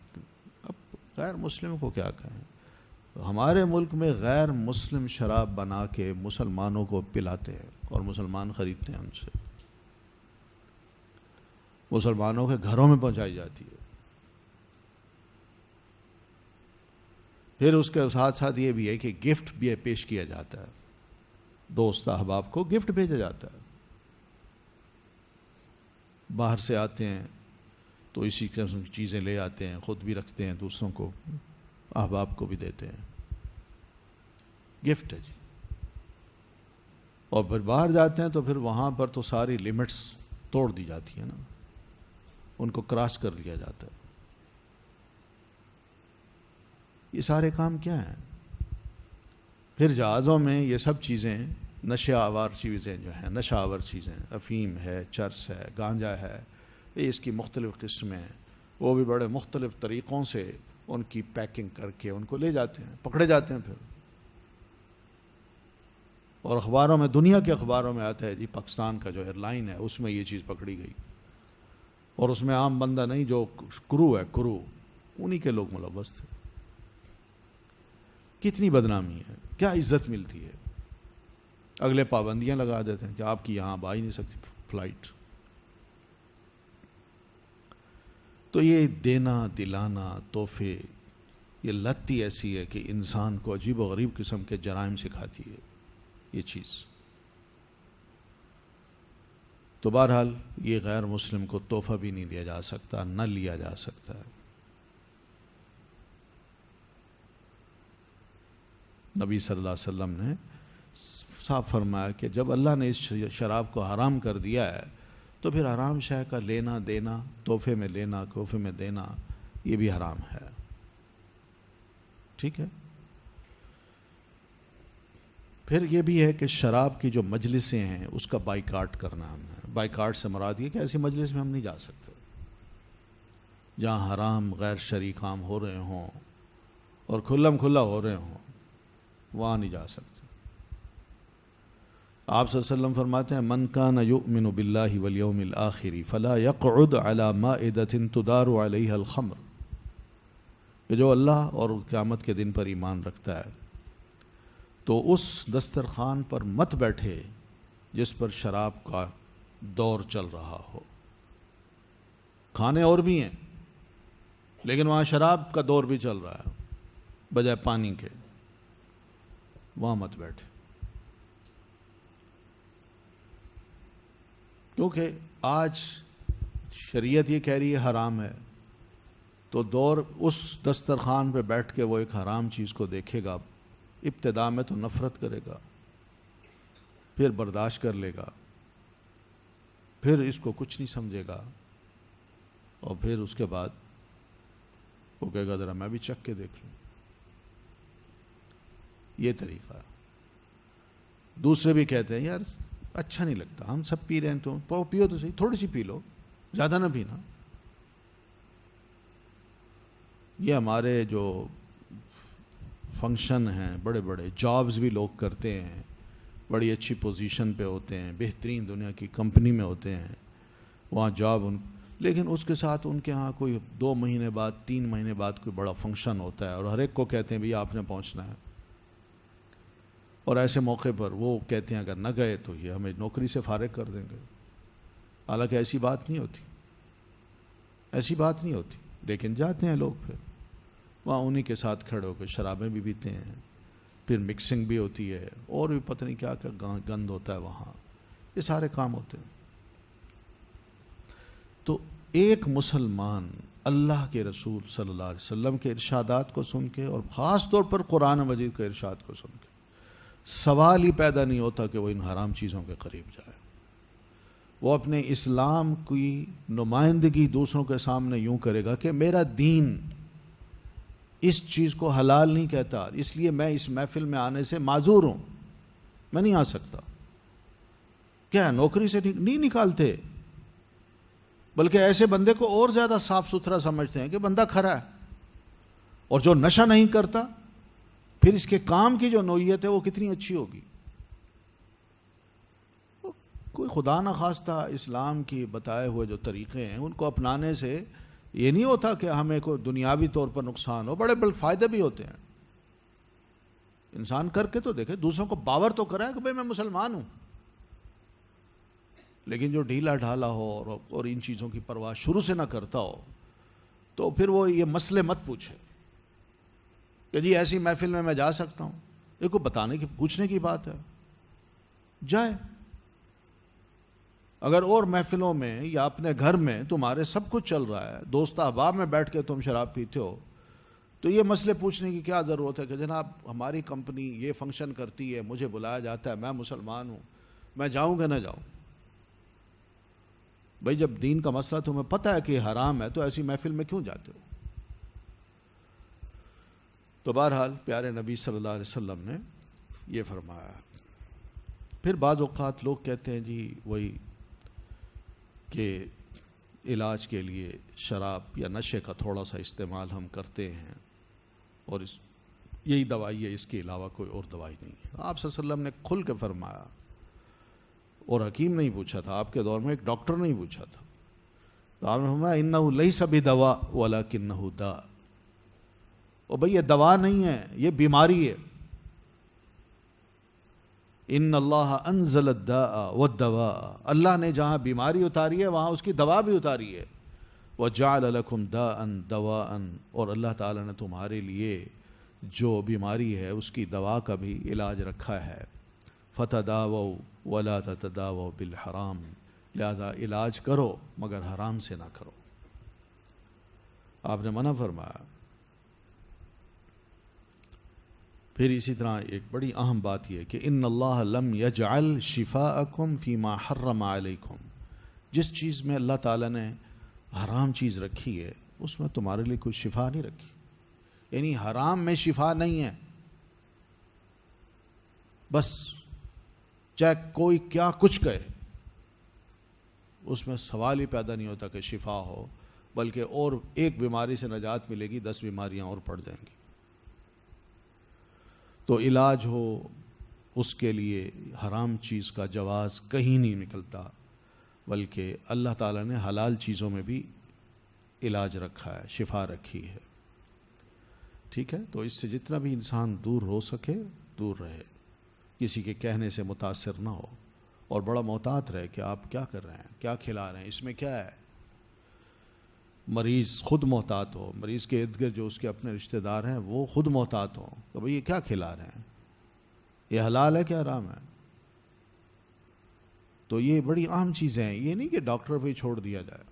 اب غیر مسلم کو کیا کہیں، ہمارے ملک میں غیر مسلم شراب بنا کے مسلمانوں کو پلاتے ہیں اور مسلمان خریدتے ہیں ان سے، مسلمانوں کے گھروں میں پہنچائی جاتی ہے۔ پھر اس کے ساتھ ساتھ یہ بھی ہے کہ گفٹ بھی پیش کیا جاتا ہے، دوست احباب کو گفٹ بھیجا جاتا ہے۔ باہر سے آتے ہیں تو اسی قسم کی چیزیں لے آتے ہیں، خود بھی رکھتے ہیں، دوسروں کو احباب کو بھی دیتے ہیں، گفٹ ہے جی۔ اور پھر باہر جاتے ہیں تو پھر وہاں پر تو ساری لمٹس توڑ دی جاتی ہیں نا، ان کو کراس کر لیا جاتا ہے۔ یہ سارے کام کیا ہیں؟ پھر جہازوں میں یہ سب چیزیں نشہ آور چیزیں جو ہیں، نشہ آور چیزیں، افیم ہے، چرس ہے، گانجا ہے، یہ اس کی مختلف قسمیں ہیں، وہ بھی بڑے مختلف طریقوں سے ان کی پیکنگ کر کے ان کو لے جاتے ہیں، پکڑے جاتے ہیں پھر۔ اور اخباروں میں، دنیا کے اخباروں میں آتا ہے جی پاکستان کا جو ایئر لائن ہے اس میں یہ چیز پکڑی گئی، اور اس میں عام بندہ نہیں، جو کرو ہے، کرو انہی کے لوگ ملوث تھے. کتنی بدنامی ہے، کیا عزت ملتی ہے. اگلے پابندیاں لگا دیتے ہیں کہ آپ کی یہاں آ ہی نہیں سکتی فلائٹ. تو یہ دینا دلانا تحفے، یہ لت ہی ایسی ہے کہ انسان کو عجیب و غریب قسم کے جرائم سکھاتی ہے یہ چیز. تو بہرحال یہ غیر مسلم کو تحفہ بھی نہیں دیا جا سکتا، نہ لیا جا سکتا ہے. نبی صلی اللہ علیہ وسلم نے صاف فرمایا کہ جب اللہ نے اس شراب کو حرام کر دیا ہے تو پھر حرام شے کا لینا دینا، تحفے میں لینا تحفے میں دینا، یہ بھی حرام ہے. ٹھیک ہے. پھر یہ بھی ہے کہ شراب کی جو مجلسیں ہیں اس کا بائیکاٹ کرنا ہم نے. بائیکاٹ سے مراد یہ کہ ایسی مجلس میں ہم نہیں جا سکتے جہاں حرام غیر شرعی کام ہو رہے ہوں اور کھلم کھلا ہو رہے ہوں، وہاں نہیں جا سکتے. آپ صلی اللہ علیہ وسلم فرماتے ہیں من کان یؤمن باللہ والیوم الآخر فلا یقعد علی مائدۃ تدار علیہا الخمر، کہ جو اللہ اور قیامت کے دن پر ایمان رکھتا ہے تو اس دسترخوان پر مت بیٹھے جس پر شراب کا دور چل رہا ہو. کھانے اور بھی ہیں لیکن وہاں شراب کا دور بھی چل رہا ہے بجائے پانی کے، وہاں مت بیٹھے. کیونکہ آج شریعت یہ کہہ رہی ہے حرام ہے، تو دور اس دسترخوان پہ بیٹھ کے وہ ایک حرام چیز کو دیکھے گا. ابتدا میں تو نفرت کرے گا، پھر برداشت کر لے گا، پھر اس کو کچھ نہیں سمجھے گا، اور پھر اس کے بعد وہ کہے گا ذرا میں بھی چکھ کے دیکھ لوں. یہ طریقہ ہے. دوسرے بھی کہتے ہیں یار اچھا نہیں لگتا، ہم سب پی رہے ہیں تو پیو تو صحیح، تھوڑی سی پی لو، زیادہ نہ پینا. یہ ہمارے جو فنکشن ہیں، بڑے بڑے جابز بھی لوگ کرتے ہیں، بڑی اچھی پوزیشن پہ ہوتے ہیں، بہترین دنیا کی کمپنی میں ہوتے ہیں، وہاں جاب لیکن اس کے ساتھ ان کے ہاں کوئی 2 مہینے بعد 3 مہینے بعد کوئی بڑا فنکشن ہوتا ہے اور ہر ایک کو کہتے ہیں بھئی آپ نے پہنچنا ہے. اور ایسے موقع پر وہ کہتے ہیں اگر نہ گئے تو یہ ہمیں نوکری سے فارغ کر دیں گے. حالانکہ ایسی بات نہیں ہوتی، ایسی بات نہیں ہوتی. لیکن جاتے ہیں لوگ، پھر وہاں انہی کے ساتھ کھڑے ہو کے شرابیں بھی پیتے ہیں، پھر مکسنگ بھی ہوتی ہے، اور بھی پتہ نہیں کیا کیا گند ہوتا ہے وہاں. یہ سارے کام ہوتے ہیں. تو ایک مسلمان اللہ کے رسول صلی اللہ علیہ وسلم کے ارشادات کو سن کے، اور خاص طور پر قرآن مجید کے ارشاد کو سن کے، سوال ہی پیدا نہیں ہوتا کہ وہ ان حرام چیزوں کے قریب جائے. وہ اپنے اسلام کی نمائندگی دوسروں کے سامنے یوں کرے گا کہ میرا دین اس چیز کو حلال نہیں کہتا، اس لیے میں اس محفل میں آنے سے معذور ہوں، میں نہیں آ سکتا. کیا نوکری سے نہیں نکالتے، بلکہ ایسے بندے کو اور زیادہ صاف ستھرا سمجھتے ہیں کہ بندہ کھرا ہے. اور جو نشہ نہیں کرتا، پھر اس کے کام کی جو نوعیت ہے وہ کتنی اچھی ہوگی. کوئی خدا نہ خواستہ اسلام کی بتائے ہوئے جو طریقے ہیں ان کو اپنانے سے یہ نہیں ہوتا کہ ہمیں کوئی دنیاوی طور پر نقصان ہو، بڑے بڑے فائدے بھی ہوتے ہیں. انسان کر کے تو دیکھے، دوسروں کو باور تو کرائے کہ بھئی میں مسلمان ہوں. لیکن جو ڈھیلا ڈھالا ہو اور ان چیزوں کی پرواہ شروع سے نہ کرتا ہو، تو پھر وہ یہ مسئلے مت پوچھے کہ جی ایسی محفل میں جا سکتا ہوں. یہ کو بتانے کی پوچھنے کی بات ہے، جائے. اگر اور محفلوں میں یا اپنے گھر میں تمہارے سب کچھ چل رہا ہے، دوست احباب میں بیٹھ کے تم شراب پیتے ہو، تو یہ مسئلے پوچھنے کی کیا ضرورت ہے کہ جناب ہماری کمپنی یہ فنکشن کرتی ہے، مجھے بلایا جاتا ہے، میں مسلمان ہوں، میں جاؤں کہ نہ جاؤں. بھائی جب دین کا مسئلہ تمہیں پتہ ہے کہ حرام ہے تو ایسی محفل میں کیوں جاتے ہو؟ تو بہرحال پیارے نبی صلی اللہ علیہ وسلم نے یہ فرمایا. پھر بعض اوقات لوگ کہتے ہیں جی وہی کہ علاج کے لیے شراب یا نشے کا تھوڑا سا استعمال ہم کرتے ہیں اور یہی دوائی ہے، اس کے علاوہ کوئی اور دوائی نہیں ہے. آپ صلی اللہ علیہ وسلم نے کھل کے فرمایا، اور حکیم نہیں پوچھا تھا، آپ کے دور میں ایک ڈاکٹر نہیں پوچھا تھا. تو آپ نے فرمایا انہ لیس بدوا ولکنہ داء، اور بھئی یہ دوا نہیں ہے، یہ بیماری ہے۔ ان اللہ انزل الداء والدواء، اللہ نے جہاں بیماری اتاری ہے وہاں اس کی دوا بھی اتاری ہے۔ وجعل لکم داء دواء، اور اللہ تعالیٰ نے تمہارے لیے جو بیماری ہے اس کی دوا کا بھی علاج رکھا ہے۔ فتداووا ولا تتداووا بالحرام، لہذا علاج کرو مگر حرام سے نہ کرو۔ آپ نے منع فرمایا۔ پھر اسی طرح ایک بڑی اہم بات یہ کہ ان اللہ لم یجعل شفاءکم فیما حرم علیکم، جس چیز میں اللہ تعالیٰ نے حرام چیز رکھی ہے اس میں تمہارے لیے کوئی شفا نہیں رکھی، یعنی حرام میں شفا نہیں ہے۔ بس چاہے کوئی کیا کچھ کہے، اس میں سوال ہی پیدا نہیں ہوتا کہ شفا ہو، بلکہ اور ایک بیماری سے نجات ملے گی، 10 بیماریاں اور پڑ جائیں گی۔ تو علاج ہو اس کے لیے حرام چیز کا جواز کہیں نہیں نکلتا، بلکہ اللہ تعالیٰ نے حلال چیزوں میں بھی علاج رکھا ہے، شفا رکھی ہے۔ ٹھیک ہے، تو اس سے جتنا بھی انسان دور ہو سکے دور رہے، کسی کے کہنے سے متاثر نہ ہو، اور بڑا محتاط رہے کہ آپ کیا کر رہے ہیں، کیا کھلا رہے ہیں، اس میں کیا ہے۔ مریض خود محتاط ہو، مریض کے ارد گرد جو اس کے اپنے رشتہ دار ہیں وہ خود محتاط ہوں کہ بھئی یہ کیا کھلا رہے ہیں، یہ حلال ہے کیا حرام ہے۔ تو یہ بڑی اہم چیزیں ہیں، یہ نہیں کہ ڈاکٹر پہ چھوڑ دیا جائے،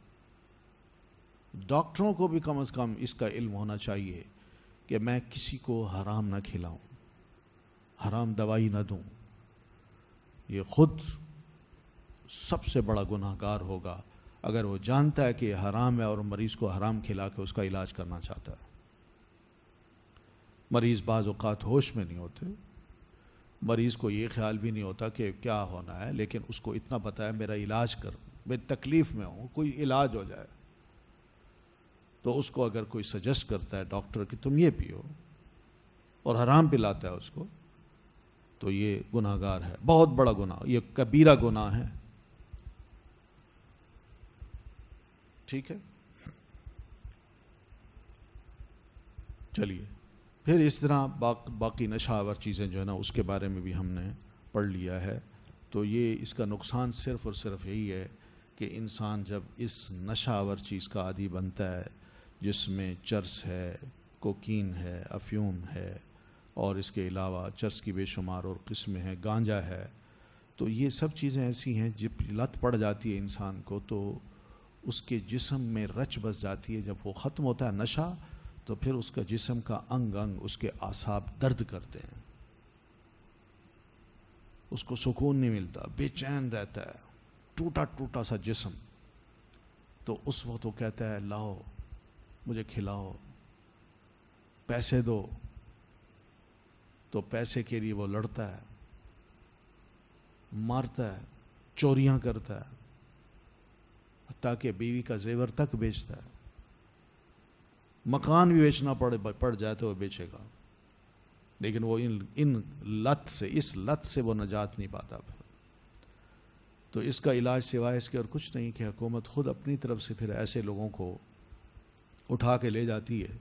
ڈاکٹروں کو بھی کم از کم اس کا علم ہونا چاہیے کہ میں کسی کو حرام نہ کھلاؤں، حرام دوائی نہ دوں۔ یہ خود سب سے بڑا گناہ گار ہوگا اگر وہ جانتا ہے کہ یہ حرام ہے اور مریض کو حرام کھلا کے اس کا علاج کرنا چاہتا ہے۔ مریض بعض اوقات ہوش میں نہیں ہوتے، مریض کو یہ خیال بھی نہیں ہوتا کہ کیا ہونا ہے، لیکن اس کو اتنا پتہ ہے میرا علاج کر، میں تکلیف میں ہوں، کوئی علاج ہو جائے۔ تو اس کو اگر کوئی سجیسٹ کرتا ہے ڈاکٹر کہ تم یہ پیو، اور حرام پلاتا ہے اس کو، تو یہ گناہ گار ہے، بہت بڑا گناہ، یہ کبیرہ گناہ ہے۔ ٹھیک ہے، چلیے پھر اس طرح باقی نشہ آور چیزیں جو ہے نا اس کے بارے میں بھی ہم نے پڑھ لیا ہے۔ تو یہ اس کا نقصان صرف اور صرف یہی ہے کہ انسان جب اس نشہ آور چیز کا عادی بنتا ہے جس میں چرس ہے، کوکین ہے، افیون ہے، اور اس کے علاوہ چرس کی بے شمار اور قسمیں ہیں، گانجا ہے، تو یہ سب چیزیں ایسی ہیں جب لت پڑ جاتی ہے انسان کو تو اس کے جسم میں رچ بس جاتی ہے۔ جب وہ ختم ہوتا ہے نشہ تو پھر اس کا جسم کا انگ انگ، اس کے اعصاب درد کرتے ہیں، اس کو سکون نہیں ملتا، بے چین رہتا ہے، ٹوٹا ٹوٹا سا جسم۔ تو اس وقت وہ کہتا ہے لاؤ مجھے کھلاؤ، پیسے دو، تو پیسے کے لیے وہ لڑتا ہے، مارتا ہے، چوریاں کرتا ہے، حتیٰ کہ بیوی کا زیور تک بیچتا ہے، مکان بھی بیچنا پڑ جائے تو وہ بیچے گا، لیکن وہ ان لت سے، اس لت سے وہ نجات نہیں پاتا پھر۔ تو اس کا علاج سوائے اس کے اور کچھ نہیں کہ حکومت خود اپنی طرف سے پھر ایسے لوگوں کو اٹھا کے لے جاتی ہے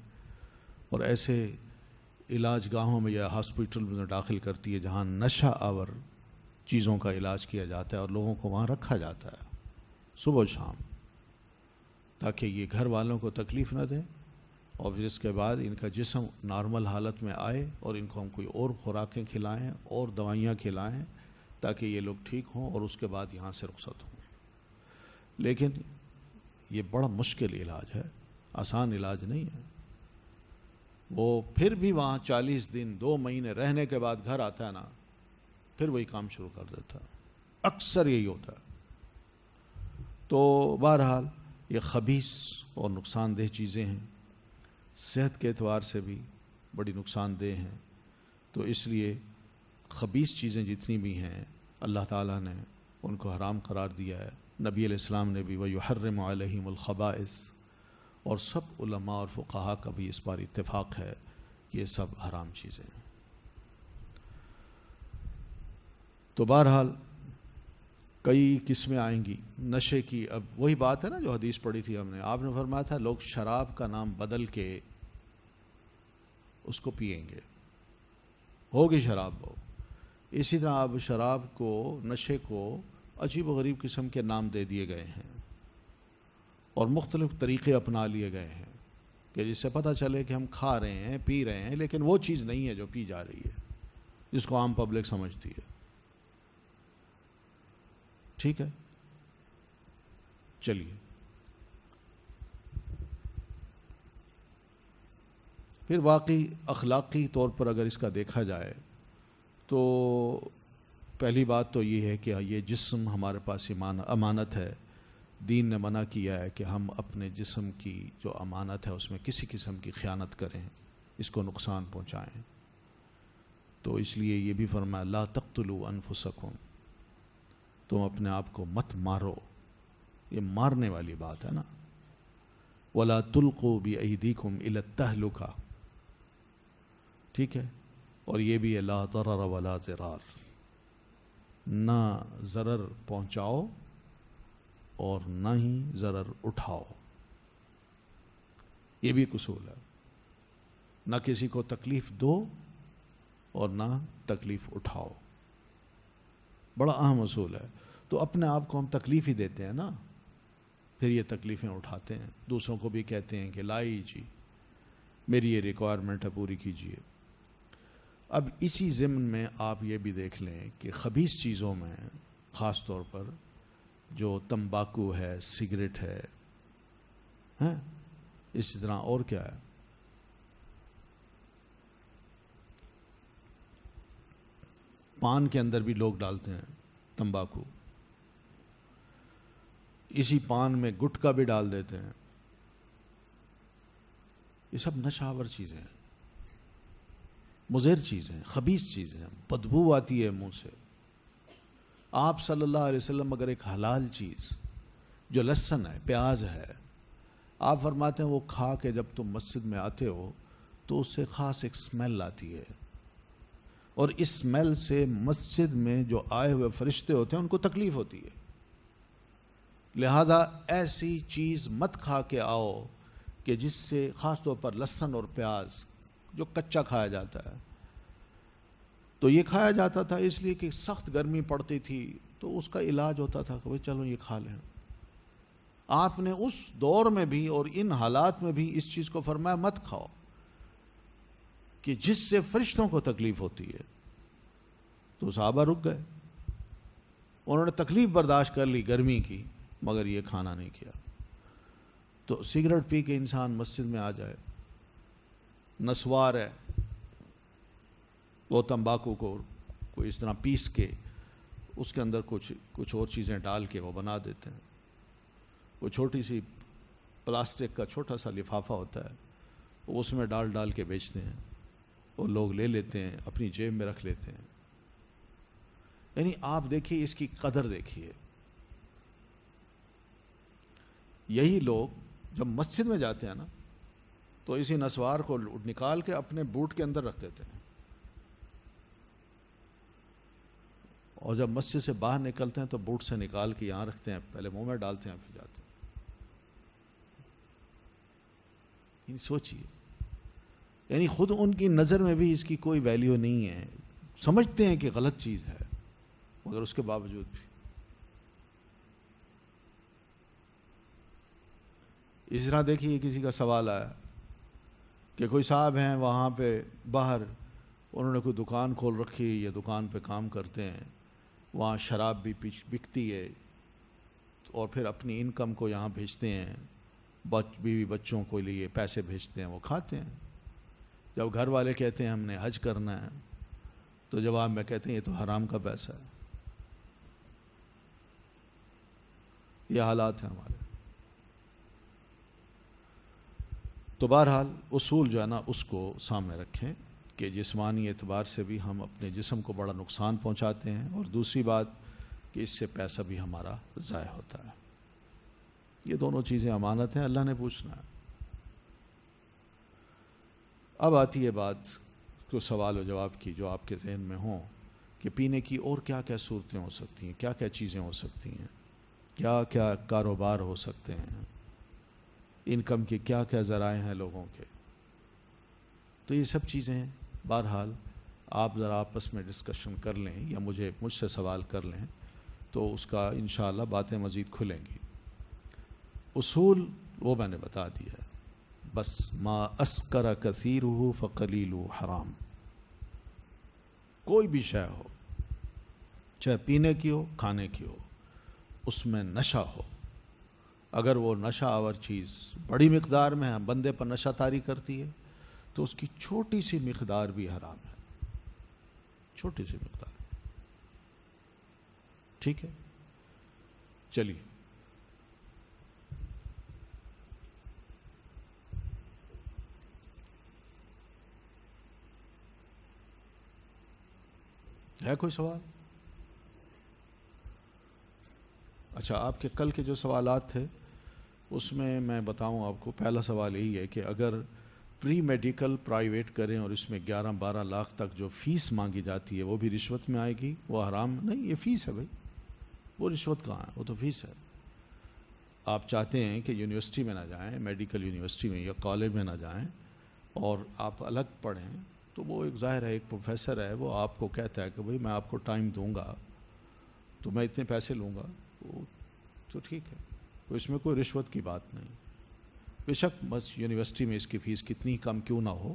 اور ایسے علاج گاہوں میں یا ہاسپٹل میں داخل کرتی ہے جہاں نشہ آور چیزوں کا علاج کیا جاتا ہے، اور لوگوں کو وہاں رکھا جاتا ہے صبح و شام، تاکہ یہ گھر والوں کو تکلیف نہ دیں، اور پھر اس کے بعد ان کا جسم نارمل حالت میں آئے اور ان کو ہم کوئی اور خوراکیں کھلائیں اور دوائیاں کھلائیں تاکہ یہ لوگ ٹھیک ہوں اور اس کے بعد یہاں سے رخصت ہوں۔ لیکن یہ بڑا مشکل علاج ہے، آسان علاج نہیں ہے۔ وہ پھر بھی وہاں 40 دن 2 مہینے رہنے کے بعد گھر آتا ہے نا، پھر وہی کام شروع کر دیتا ہے، اکثر یہی ہوتا ہے۔ تو بہرحال یہ خبیث اور نقصان دہ چیزیں ہیں، صحت کے اعتبار سے بھی بڑی نقصان دہ ہیں۔ تو اس لیے خبیث چیزیں جتنی بھی ہیں اللہ تعالیٰ نے ان کو حرام قرار دیا ہے، نبی علیہ السلام نے بھی وَيُحَرِّمُ عَلَيْهِمُ الْخَبَائِثَ، اور سب علماء اور فقہاء کا بھی اس پر اتفاق ہے کہ یہ سب حرام چیزیں ہیں۔ تو بہرحال کئی قسمیں آئیں گی نشے کی۔ اب وہی بات ہے نا جو حدیث پڑھی تھی ہم نے، آپ نے فرمایا تھا لوگ شراب کا نام بدل کے اس کو پئیں گے، ہوگی شراب وہ۔ اسی طرح اب شراب کو، نشے کو عجیب و غریب قسم کے نام دے دیے گئے ہیں اور مختلف طریقے اپنا لیے گئے ہیں کہ جس سے پتہ چلے کہ ہم کھا رہے ہیں، پی رہے ہیں، لیکن وہ چیز نہیں ہے جو پی جا رہی ہے، جس کو عام پبلک سمجھتی ہے۔ ٹھیک ہے، چلیے پھر واقعی اخلاقی طور پر اگر اس کا دیکھا جائے تو پہلی بات تو یہ ہے کہ یہ جسم ہمارے پاس امانت ہے۔ دین نے منع کیا ہے کہ ہم اپنے جسم کی جو امانت ہے اس میں کسی قسم کی خیانت کریں، اس کو نقصان پہنچائیں۔ تو اس لیے یہ بھی فرمایا لا تقتلوا انفسکم، تم اپنے آپ کو مت مارو، یہ مارنے والی بات ہے نا۔ ولا تلقوا بأیدیکم الی التہلکہ، ٹھیک ہے، اور یہ بھی ہے لا ضرر ولا ضرار، نہ ضرر پہنچاؤ اور نہ ہی ضرر اٹھاؤ، یہ بھی ایک اصول ہے، نہ کسی کو تکلیف دو اور نہ تکلیف اٹھاؤ، بڑا اہم اصول ہے۔ تو اپنے آپ کو ہم تکلیف ہی دیتے ہیں نا، پھر یہ تکلیفیں اٹھاتے ہیں، دوسروں کو بھی کہتے ہیں کہ لائی جی میری یہ ریکوائرمنٹ ہے پوری کیجیے۔ اب اسی ضمن میں آپ یہ بھی دیکھ لیں کہ خبیث چیزوں میں خاص طور پر جو تمباکو ہے، سگریٹ ہے، اسی طرح اور کیا ہے، پان کے اندر بھی لوگ ڈالتے ہیں تمباکو، اسی پان میں گٹکا بھی ڈال دیتے ہیں، یہ سب نشہ آور چیزیں ہیں، مضر چیزیں ہیں، خبیث چیزیں ہیں، بدبو آتی ہے منہ سے۔ آپ صلی اللہ علیہ وسلم اگر ایک حلال چیز جو لہسن ہے، پیاز ہے، آپ فرماتے ہیں وہ کھا کے جب تم مسجد میں آتے ہو تو اس سے خاص ایک سمیل آتی ہے، اور اس سمیل سے مسجد میں جو آئے ہوئے فرشتے ہوتے ہیں ان کو تکلیف ہوتی ہے، لہذا ایسی چیز مت کھا کے آؤ کہ جس سے خاص طور پر لہسن اور پیاز جو کچا کھایا جاتا ہے، تو یہ کھایا جاتا تھا اس لیے کہ سخت گرمی پڑتی تھی تو اس کا علاج ہوتا تھا کہ بھئی چلو یہ کھا لیں۔ آپ نے اس دور میں بھی اور ان حالات میں بھی اس چیز کو فرمایا مت کھاؤ کہ جس سے فرشتوں کو تکلیف ہوتی ہے۔ تو صحابہ رک گئے، انہوں نے تکلیف برداشت کر لی گرمی کی، مگر یہ کھانا نہیں کیا۔ تو سگریٹ پی کے انسان مسجد میں آ جائے، نسوار ہے، وہ تمباکو کو کوئی اس طرح پیس کے اس کے اندر کچھ اور چیزیں ڈال کے وہ بنا دیتے ہیں، وہ چھوٹی سی پلاسٹک کا چھوٹا سا لفافہ ہوتا ہے، وہ اس میں ڈال کے بیچتے ہیں، وہ لوگ لے لیتے ہیں، اپنی جیب میں رکھ لیتے ہیں۔ یعنی آپ دیکھیے اس کی قدر دیکھیے، یہی لوگ جب مسجد میں جاتے ہیں نا تو اسی نسوار کو نکال کے اپنے بوٹ کے اندر رکھ دیتے ہیں، اور جب مسجد سے باہر نکلتے ہیں تو بوٹ سے نکال کے یہاں رکھتے ہیں، پہلے منہ میں ڈالتے ہیں پھر جاتے ہیں۔ یعنی سوچیے، یعنی خود ان کی نظر میں بھی اس کی کوئی ویلیو نہیں ہے، سمجھتے ہیں کہ غلط چیز ہے، مگر اس کے باوجود بھی۔ اس طرح دیکھیے کسی کا سوال آیا کہ کوئی صاحب ہیں وہاں پہ باہر، انہوں نے کوئی دکان کھول رکھی، یہ دکان پہ کام کرتے ہیں، وہاں شراب بھی بکتی ہے، اور پھر اپنی انکم کو یہاں بھیجتے ہیں، بیوی بچوں کو لیے پیسے بھیجتے ہیں، وہ کھاتے ہیں۔ جب گھر والے کہتے ہیں ہم نے حج کرنا ہے تو جواب میں کہتے ہیں یہ تو حرام کا پیسہ ہے۔ یہ حالات ہیں ہمارے۔ تو بہرحال اصول جو ہے نا اس کو سامنے رکھیں کہ جسمانی اعتبار سے بھی ہم اپنے جسم کو بڑا نقصان پہنچاتے ہیں، اور دوسری بات کہ اس سے پیسہ بھی ہمارا ضائع ہوتا ہے۔ یہ دونوں چیزیں امانت ہیں، اللہ نے پوچھنا ہے۔ اب آتی ہے بات کو سوال و جواب کی جو آپ کے ذہن میں ہوں کہ پینے کی اور کیا کیا صورتیں ہو سکتی ہیں، کیا کیا چیزیں ہو سکتی ہیں، کیا کیا کاروبار ہو سکتے ہیں، انکم کے کیا کیا ذرائع ہیں لوگوں کے۔ تو یہ سب چیزیں بہرحال آپ ذرا آپس میں ڈسکشن کر لیں یا مجھ سے سوال کر لیں تو اس کا انشاءاللہ باتیں مزید کھلیں گی. اصول وہ میں نے بتا دیا ہے. بس ما اسکر کثیرہ فقلیل حرام. کوئی بھی شے ہو، چاہے پینے کی ہو کھانے کی ہو، اس میں نشہ ہو، اگر وہ نشہ آور چیز بڑی مقدار میں بندے پر نشہ طاری کرتی ہے تو اس کی چھوٹی سی مقدار بھی حرام ہے. چھوٹی سی مقدار. ٹھیک ہے، چلیے. ہے کوئی سوال؟ اچھا، آپ کے کل کے جو سوالات تھے اس میں بتاؤں آپ کو. پہلا سوال یہی ہے کہ اگر پری میڈیکل پرائیویٹ کریں اور اس میں 11-12 لاکھ تک جو فیس مانگی جاتی ہے وہ بھی رشوت میں آئے گی؟ وہ حرام نہیں، یہ فیس ہے بھائی. وہ رشوت کہاں ہے؟ وہ تو فیس ہے. آپ چاہتے ہیں کہ یونیورسٹی میں نہ جائیں، میڈیکل یونیورسٹی میں یا کالج میں نہ جائیں اور آپ الگ پڑھیں، تو وہ ایک ظاہر ہے ایک پروفیسر ہے، وہ آپ کو کہتا ہے کہ بھئی میں آپ کو ٹائم دوں گا تو میں اتنے پیسے لوں گا، تو ٹھیک ہے. تو اس میں کوئی رشوت کی بات نہیں. بے شک بس یونیورسٹی میں اس کی فیس کتنی کم کیوں نہ ہو،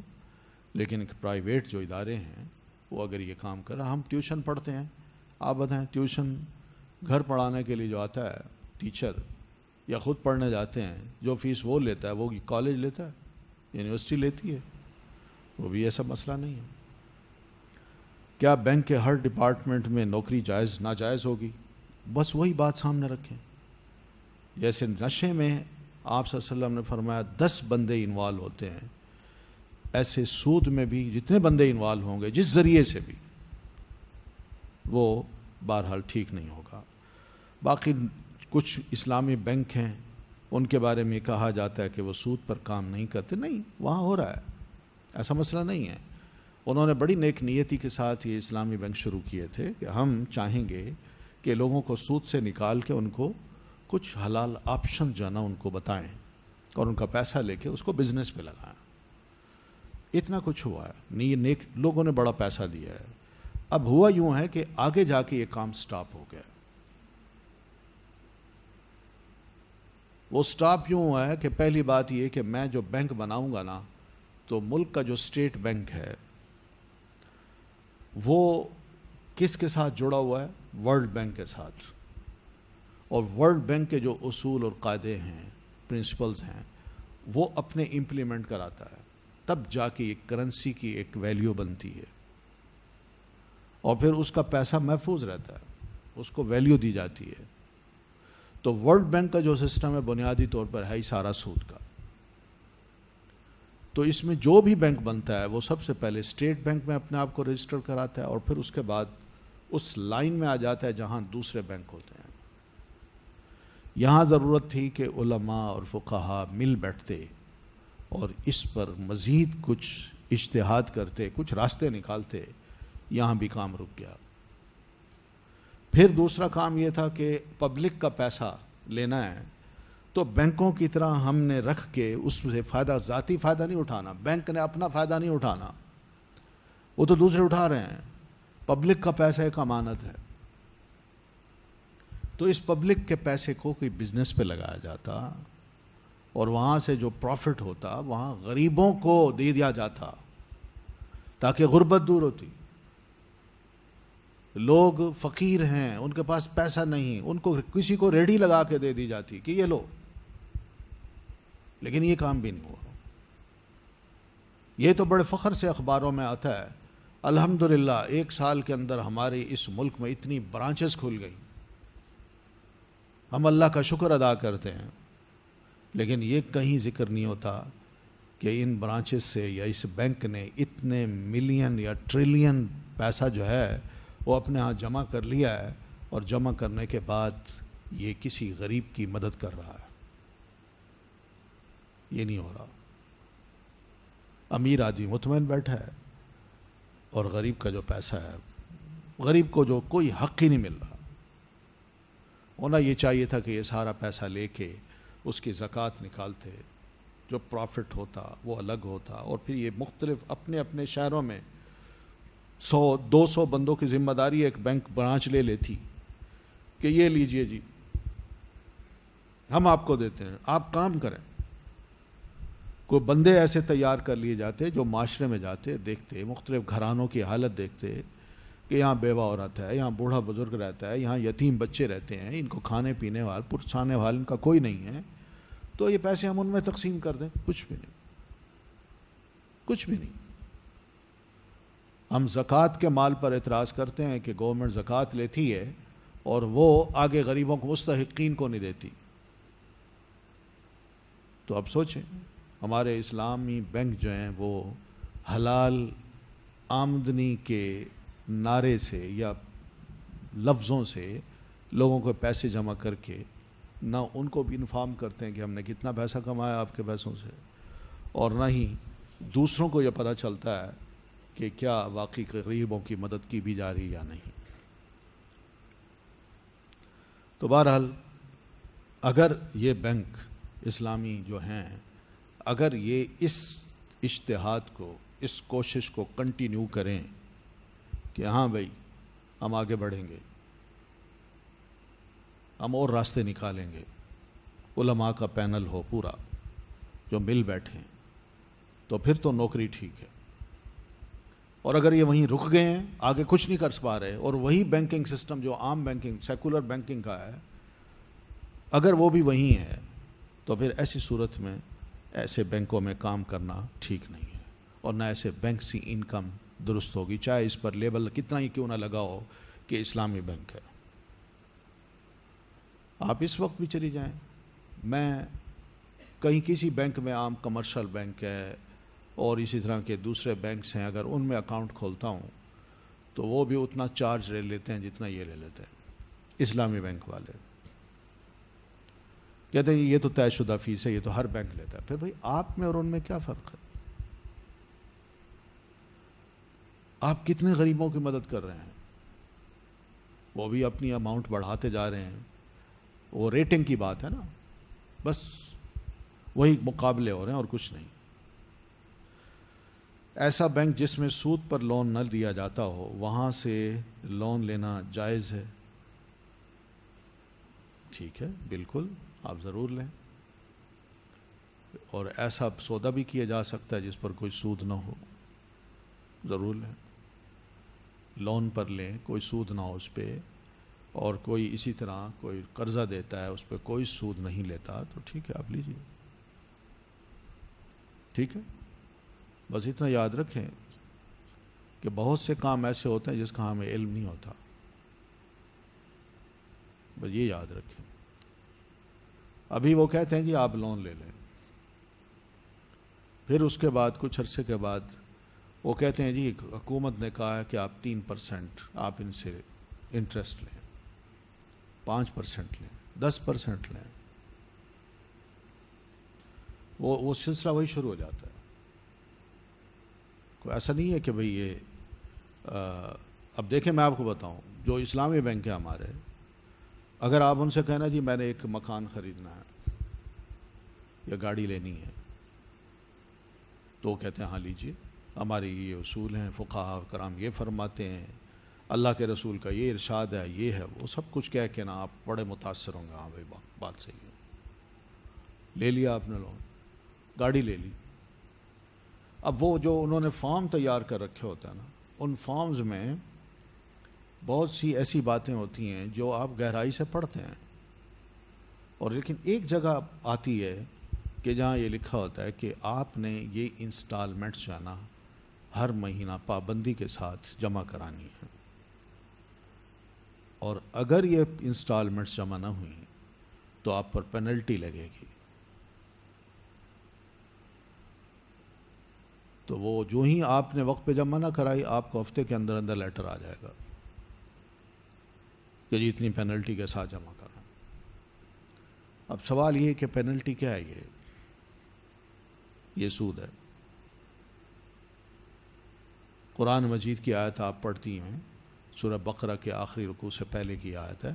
لیکن پرائیویٹ جو ادارے ہیں وہ اگر یہ کام کر رہا. ہم ٹیوشن پڑھتے ہیں، آپ بتائیں ٹیوشن گھر پڑھانے کے لیے جو آتا ہے ٹیچر یا خود پڑھنے جاتے ہیں، جو فیس وہ لیتا ہے وہ کالج لیتا ہے، یونیورسٹی لیتی ہے. وہ بھی ایسا مسئلہ نہیں ہے. کیا بینک کے ہر ڈپارٹمنٹ میں نوکری جائز ناجائز ہوگی؟ بس وہی بات سامنے رکھیں. جیسے نشے میں آپ صلی اللہ علیہ وسلم نے فرمایا 10 بندے انوالو ہوتے ہیں، ایسے سود میں بھی جتنے بندے انوالو ہوں گے جس ذریعے سے بھی، وہ بہرحال ٹھیک نہیں ہوگا. باقی کچھ اسلامی بینک ہیں ان کے بارے میں کہا جاتا ہے کہ وہ سود پر کام نہیں کرتے. نہیں، وہاں ہو رہا ہے، ایسا مسئلہ نہیں ہے. انہوں نے بڑی نیک نیتی کے ساتھ یہ اسلامی بینک شروع کیے تھے کہ ہم چاہیں گے کہ لوگوں کو سود سے نکال کے ان کو کچھ حلال آپشن جو ہے نا ان کو بتائیں اور ان کا پیسہ لے کے اس کو بزنس پہ لگائیں. اتنا کچھ ہوا ہے نہیں، یہ نیک لوگوں نے بڑا پیسہ دیا ہے. اب ہوا یوں ہے کہ آگے جا کے یہ کام سٹاپ ہو گیا. وہ سٹاپ یوں ہوا ہے کہ پہلی بات یہ کہ میں جو بینک بناؤں گا نا، تو ملک کا جو اسٹیٹ بینک ہے وہ کس کے ساتھ جڑا ہوا ہے؟ ورلڈ بینک کے ساتھ. اور ورلڈ بینک کے جو اصول اور قاعدے ہیں، پرنسپلز ہیں، وہ اپنے امپلیمنٹ کراتا ہے. تب جا کے ایک کرنسی کی ایک ویلیو بنتی ہے اور پھر اس کا پیسہ محفوظ رہتا ہے، اس کو ویلیو دی جاتی ہے. تو ورلڈ بینک کا جو سسٹم ہے بنیادی طور پر ہے ہی سارا سود کا. تو اس میں جو بھی بینک بنتا ہے وہ سب سے پہلے اسٹیٹ بینک میں اپنے آپ کو رجسٹر کراتا ہے اور پھر اس کے بعد اس لائن میں آ جاتا ہے جہاں دوسرے بینک ہوتے ہیں. یہاں ضرورت تھی کہ علماء اور فقہا مل بیٹھتے اور اس پر مزید کچھ اجتہاد کرتے، کچھ راستے نکالتے. یہاں بھی کام رک گیا. پھر دوسرا کام یہ تھا کہ پبلک کا پیسہ لینا ہے تو بینکوں کی طرح ہم نے رکھ کے اس سے فائدہ، ذاتی فائدہ نہیں اٹھانا. بینک نے اپنا فائدہ نہیں اٹھانا، وہ تو دوسرے اٹھا رہے ہیں. پبلک کا پیسہ ایک امانت ہے. تو اس پبلک کے پیسے کو کوئی بزنس پہ لگایا جاتا اور وہاں سے جو پروفٹ ہوتا وہاں غریبوں کو دے دیا جاتا تاکہ غربت دور ہوتی. لوگ فقیر ہیں، ان کے پاس پیسہ نہیں، ان کو کسی کو ریڈی لگا کے دے دی جاتی کہ یہ لو. لیکن یہ کام بھی نہیں ہوا. یہ تو بڑے فخر سے اخباروں میں آتا ہے الحمدللہ 1 سال کے اندر ہمارے اس ملک میں اتنی برانچز کھل گئی. ہم اللہ کا شکر ادا کرتے ہیں، لیکن یہ کہیں ذکر نہیں ہوتا کہ ان برانچز سے یا اس بینک نے اتنے ملین یا ٹریلین پیسہ جو ہے وہ اپنے ہاں جمع کر لیا ہے اور جمع کرنے کے بعد یہ کسی غریب کی مدد کر رہا ہے. یہ نہیں ہو رہا. امیر آدمی مطمئن بیٹھا ہے اور غریب کا جو پیسہ ہے، غریب کو جو کوئی حق ہی نہیں مل رہا. ہونا یہ چاہیے تھا کہ یہ سارا پیسہ لے کے اس کی زکوٰۃ نکالتے جو پروفٹ ہوتا وہ الگ ہوتا، اور پھر یہ مختلف اپنے اپنے شہروں میں 100-200 بندوں کی ذمہ داری ایک بینک برانچ لے لیتی کہ یہ لیجئے جی، ہم آپ کو دیتے ہیں، آپ کام کریں۔ کوئی بندے ایسے تیار کر لیے جاتے جو معاشرے میں جاتے، دیکھتے مختلف گھرانوں کی حالت، دیکھتے کہ یہاں بیوہ عورت ہے، یہاں بوڑھا بزرگ رہتا ہے، یہاں یتیم بچے رہتے ہیں، ان کو کھانے پینے وال پرسانے والے ان کا کوئی نہیں ہے، تو یہ پیسے ہم ان میں تقسیم کر دیں۔ کچھ بھی نہیں، کچھ بھی نہیں۔ ہم زکوٰۃ کے مال پر اعتراض کرتے ہیں کہ گورنمنٹ زکوٰۃ لیتی ہے اور وہ آگے غریبوں کو، مستحقین کو نہیں دیتی۔ تو اب سوچیں، ہمارے اسلامی بینک جو ہیں وہ حلال آمدنی کے نعرے سے یا لفظوں سے لوگوں کو پیسے جمع کر کے نہ ان کو بھی انفارم کرتے ہیں کہ ہم نے کتنا پیسہ کمایا آپ کے پیسوں سے، اور نہ ہی دوسروں کو یہ پتہ چلتا ہے کہ کیا واقعی غریبوں کی مدد کی بھی جا رہی یا نہیں۔ تو بہرحال اگر یہ بینک اسلامی جو ہیں، اگر یہ اس اجتہاد کو، اس کوشش کو کنٹینیو کریں کہ ہاں بھائی ہم آگے بڑھیں گے، ہم اور راستے نکالیں گے، علماء کا پینل ہو پورا جو مل بیٹھیں، تو پھر تو نوکری ٹھیک ہے۔ اور اگر یہ وہیں رک گئے ہیں، آگے کچھ نہیں کر پا رہے، اور وہی بینکنگ سسٹم جو عام بینکنگ، سیکولر بینکنگ کا ہے، اگر وہ بھی وہیں ہے، تو پھر ایسی صورت میں ایسے بینکوں میں کام کرنا ٹھیک نہیں ہے، اور نہ ایسے بینک سے انکم درست ہوگی، چاہے اس پر لیبل کتنا ہی کیوں نہ لگا ہو کہ اسلامی بینک ہے۔ آپ اس وقت بھی چلی جائیں، میں کہیں کسی بینک میں، عام کمرشل بینک ہے اور اسی طرح کے دوسرے بینکس ہیں، اگر ان میں اکاؤنٹ کھولتا ہوں تو وہ بھی اتنا چارج لے لیتے ہیں جتنا یہ لے لیتے ہیں اسلامی بینک والے۔ کہتے ہیں یہ تو طے شدہ فیس ہے، یہ تو ہر بینک لیتا ہے۔ پھر بھائی آپ میں اور ان میں کیا فرق ہے؟ آپ کتنے غریبوں کی مدد کر رہے ہیں؟ وہ بھی اپنی اماؤنٹ بڑھاتے جا رہے ہیں، وہ ریٹنگ کی بات ہے نا، بس وہی مقابلے ہو رہے ہیں اور کچھ نہیں۔ ایسا بینک جس میں سود پر لون نہ دیا جاتا ہو، وہاں سے لون لینا جائز ہے، ٹھیک ہے، بالکل آپ ضرور لیں، اور ایسا سودا بھی کیا جا سکتا ہے جس پر کوئی سود نہ ہو، ضرور لیں، لون پر لیں، کوئی سود نہ ہو اس پہ، اور کوئی اسی طرح کوئی قرضہ دیتا ہے اس پہ کوئی سود نہیں لیتا، تو ٹھیک ہے آپ لیجیے، ٹھیک ہے۔ بس اتنا یاد رکھیں کہ بہت سے کام ایسے ہوتے ہیں جس کا ہمیں علم نہیں ہوتا، بس یہ یاد رکھیں۔ ابھی وہ کہتے ہیں جی آپ لون لے لیں، پھر اس کے بعد کچھ عرصے کے بعد وہ کہتے ہیں جی حکومت نے کہا ہے کہ آپ 3% آپ ان سے انٹرسٹ لیں، 5% لیں، 10% لیں، وہ سلسلہ وہی شروع ہو جاتا ہے۔ کوئی ایسا نہیں ہے کہ بھئی یہ اب دیکھیں میں آپ کو بتاؤں، جو اسلامی بینک ہے ہمارے، اگر آپ ان سے کہنا جی میں نے ایک مکان خریدنا ہے یا گاڑی لینی ہے، تو وہ کہتے ہیں ہاں لیجیے، ہمارے یہ اصول ہیں، فقہاء کرام یہ فرماتے ہیں، اللہ کے رسول کا یہ ارشاد ہے، یہ ہے، وہ سب کچھ کہہ کے نا آپ بڑے متاثر ہوں گے، ہاں بھائی بات صحیح ہے، لے لیا آپ نے لون، گاڑی لے لی۔ اب وہ جو انہوں نے فارم تیار کر رکھے ہوتے ہیں نا، ان فارمز میں بہت سی ایسی باتیں ہوتی ہیں جو آپ گہرائی سے پڑھتے ہیں، اور لیکن ایک جگہ آتی ہے کہ جہاں یہ لکھا ہوتا ہے کہ آپ نے یہ انسٹالمنٹس جو ہے نا ہر مہینہ پابندی کے ساتھ جمع کرانی ہے، اور اگر یہ انسٹالمنٹس جمع نہ ہوئیں تو آپ پر پینلٹی لگے گی۔ تو وہ جو ہی آپ نے وقت پہ جمع نہ کرائی، آپ کو ہفتے کے اندر اندر لیٹر آ جائے گا کہ جی اتنی پینلٹی کے ساتھ جمع کرنا۔ اب سوال یہ ہے کہ پینلٹی کیا ہے؟ یہ سود ہے۔ قرآن مجید کی آیت آپ پڑھتی ہیں، سورہ بقرہ کے آخری رکوع سے پہلے کی آیت ہے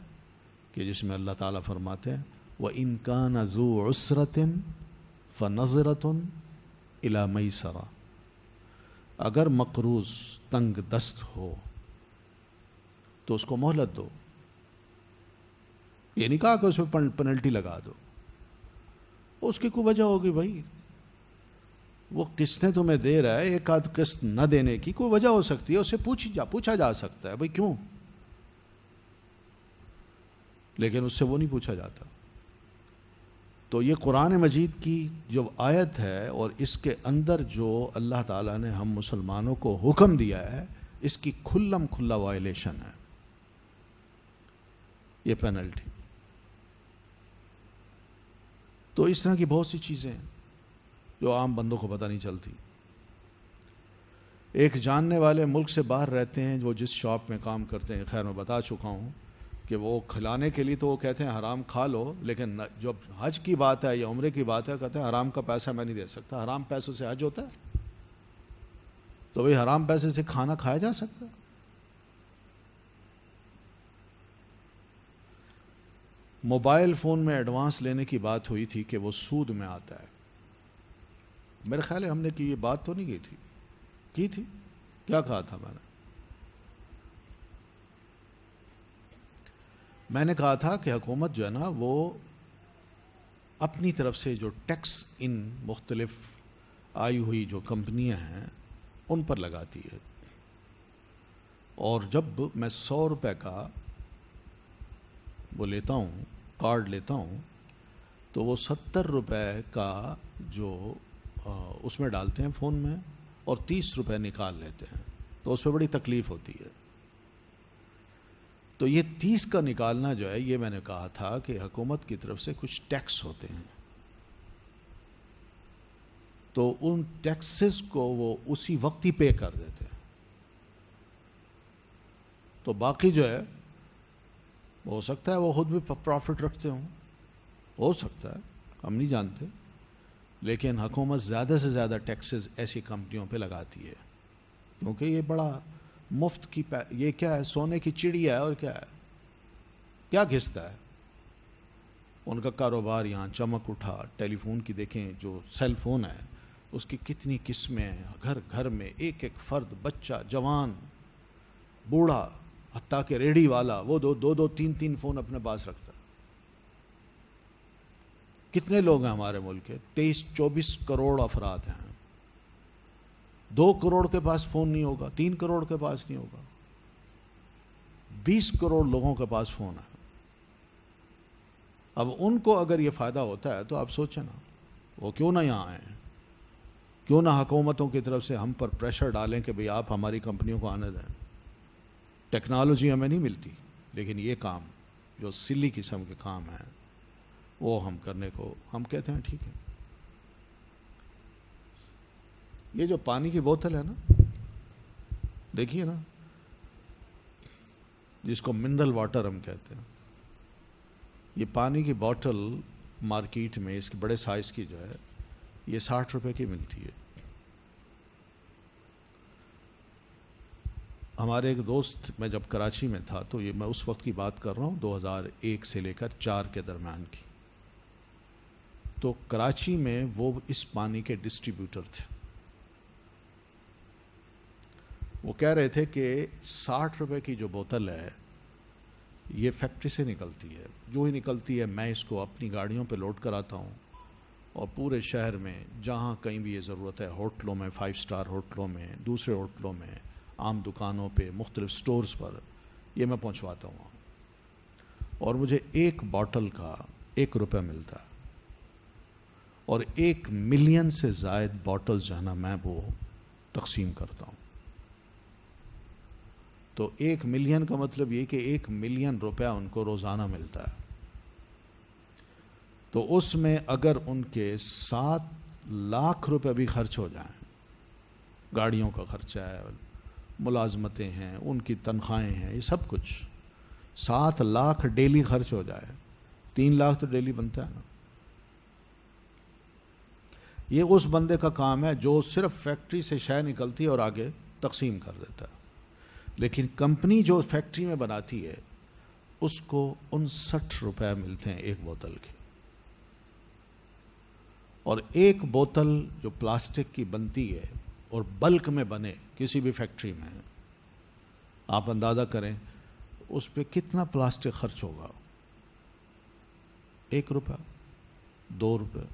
کہ جس میں اللہ تعالیٰ فرماتے ہیں وَإِن كَانَ ذُو عُسْرَةٍ فَنَظِرَةٌ إِلَى مَيْسَرَةٍ، اگر مقروض تنگ دست ہو تو اس کو مہلت دو. یہ نہیں کہا کہ اس پہ پنلٹی لگا دو. اس کی کوئی وجہ ہوگی بھائی، وہ قسطیں تمہیں دے رہا ہے، ایک آدھ قسط نہ دینے کی کوئی وجہ ہو سکتی ہے، اسے پوچھا جا سکتا ہے بھائی کیوں، لیکن اس سے وہ نہیں پوچھا جاتا. تو یہ قرآن مجید کی جو آیت ہے اور اس کے اندر جو اللہ تعالیٰ نے ہم مسلمانوں کو حکم دیا ہے، اس کی کھلم کھلا وائلیشن ہے یہ پینلٹی. تو اس طرح کی بہت سی چیزیں ہیں جو عام بندوں کو پتہ نہیں چلتی. ایک جاننے والے ملک سے باہر رہتے ہیں، وہ جس شاپ میں کام کرتے ہیں، خیر میں بتا چکا ہوں کہ وہ کھلانے کے لیے تو وہ کہتے ہیں حرام کھا لو، لیکن جب حج کی بات ہے یا عمرے کی بات ہے کہتے ہیں حرام کا پیسہ میں نہیں دے سکتا. حرام پیسوں سے حج ہوتا ہے؟ تو بھئی حرام پیسے سے کھانا کھایا جا سکتا؟ موبائل فون میں ایڈوانس لینے کی بات ہوئی تھی کہ وہ سود میں آتا ہے. میرے خیال ہے ہم نے کی یہ بات تو نہیں کی تھی. کیا کہا تھا میں نے کہا تھا کہ حکومت جو ہے نا وہ اپنی طرف سے جو ٹیکس ان مختلف آئی ہوئی جو کمپنیاں ہیں ان پر لگاتی ہے، اور جب میں 100 روپے کا وہ لیتا ہوں، کارڈ لیتا ہوں، تو وہ 70 روپے کا جو اس میں ڈالتے ہیں فون میں اور 30 روپے نکال لیتے ہیں، تو اس میں بڑی تکلیف ہوتی ہے. تو یہ 30 کا نکالنا جو ہے، یہ میں نے کہا تھا کہ حکومت کی طرف سے کچھ ٹیکس ہوتے ہیں، تو ان ٹیکسز کو وہ اسی وقت ہی پے کر دیتے ہیں. تو باقی جو ہے ہو سکتا ہے وہ خود بھی پروفٹ رکھتے ہوں، ہو سکتا ہے، ہم نہیں جانتے، لیکن حکومت زیادہ سے زیادہ ٹیکسز ایسی کمپنیوں پہ لگاتی ہے، کیونکہ یہ بڑا مفت کی یہ کیا ہے، سونے کی چڑیا ہے، اور کیا ہے، کیا گھستا ہے. ان کا کاروبار یہاں چمک اٹھا. ٹیلی فون کی دیکھیں، جو سیل فون ہے اس کی کتنی قسمیں ہیں، گھر گھر میں ایک ایک فرد، بچہ، جوان، بوڑھا، حتیٰ کہ ریڑھی والا، وہ دو تین فون اپنے پاس رکھتا. کتنے لوگ ہیں ہمارے ملک کے؟ 23-24 کروڑ افراد ہیں. 2 کروڑ کے پاس فون نہیں ہوگا، 3 کروڑ کے پاس نہیں ہوگا، 20 کروڑ لوگوں کے پاس فون ہے. اب ان کو اگر یہ فائدہ ہوتا ہے تو آپ سوچیں نا، وہ کیوں نہ یہاں آئیں، کیوں نہ حکومتوں کی طرف سے ہم پر پریشر ڈالیں کہ بھئی آپ ہماری کمپنیوں کو آنے دیں. ٹیکنالوجی ہمیں نہیں ملتی، لیکن یہ کام جو سلی قسم کے کام ہیں وہ ہم کرنے کو ہم کہتے ہیں ٹھیک ہے. یہ جو پانی کی بوتل ہے نا، دیکھیے نا، جس کو منرل واٹر ہم کہتے ہیں، یہ پانی کی بوتل مارکیٹ میں اس کے بڑے سائز کی جو ہے یہ 60 روپے کی ملتی ہے. ہمارے ایک دوست، میں جب کراچی میں تھا، تو یہ میں اس وقت کی بات کر رہا ہوں 2001 سے لے کر 4 کے درمیان کی، تو کراچی میں وہ اس پانی کے ڈسٹریبیوٹر تھے. وہ کہہ رہے تھے کہ 60 روپے کی جو بوتل ہے یہ فیکٹری سے نکلتی ہے، جو ہی نکلتی ہے میں اس کو اپنی گاڑیوں پہ لوڈ کراتا ہوں، اور پورے شہر میں جہاں کہیں بھی یہ ضرورت ہے، ہوٹلوں میں، 5 اسٹار ہوٹلوں میں، دوسرے ہوٹلوں میں، عام دکانوں پہ، مختلف سٹورز پر یہ میں پہنچواتا ہوں، اور مجھے ایک باٹل کا 1 روپے ملتا ہے، اور 1 ملین سے زائد باٹلز جو ہے نا میں وہ تقسیم کرتا ہوں. تو 1 ملین کا مطلب یہ کہ 1 ملین روپیہ ان کو روزانہ ملتا ہے. تو اس میں اگر ان کے 7 لاکھ روپے بھی خرچ ہو جائیں، گاڑیوں کا خرچہ ہے، ملازمتیں ہیں، ان کی تنخواہیں ہیں، یہ سب کچھ 7 لاکھ ڈیلی خرچ ہو جائے، 3 لاکھ تو ڈیلی بنتا ہے نا. یہ اس بندے کا کام ہے جو صرف فیکٹری سے شے نکلتی ہے اور آگے تقسیم کر دیتا ہے. لیکن کمپنی جو فیکٹری میں بناتی ہے اس کو 59 روپے ملتے ہیں 1 بوتل کے. اور ایک بوتل جو پلاسٹک کی بنتی ہے اور بلک میں بنے کسی بھی فیکٹری میں، آپ اندازہ کریں اس پہ کتنا پلاسٹک خرچ ہوگا؟ 1 روپیہ، 2 روپے.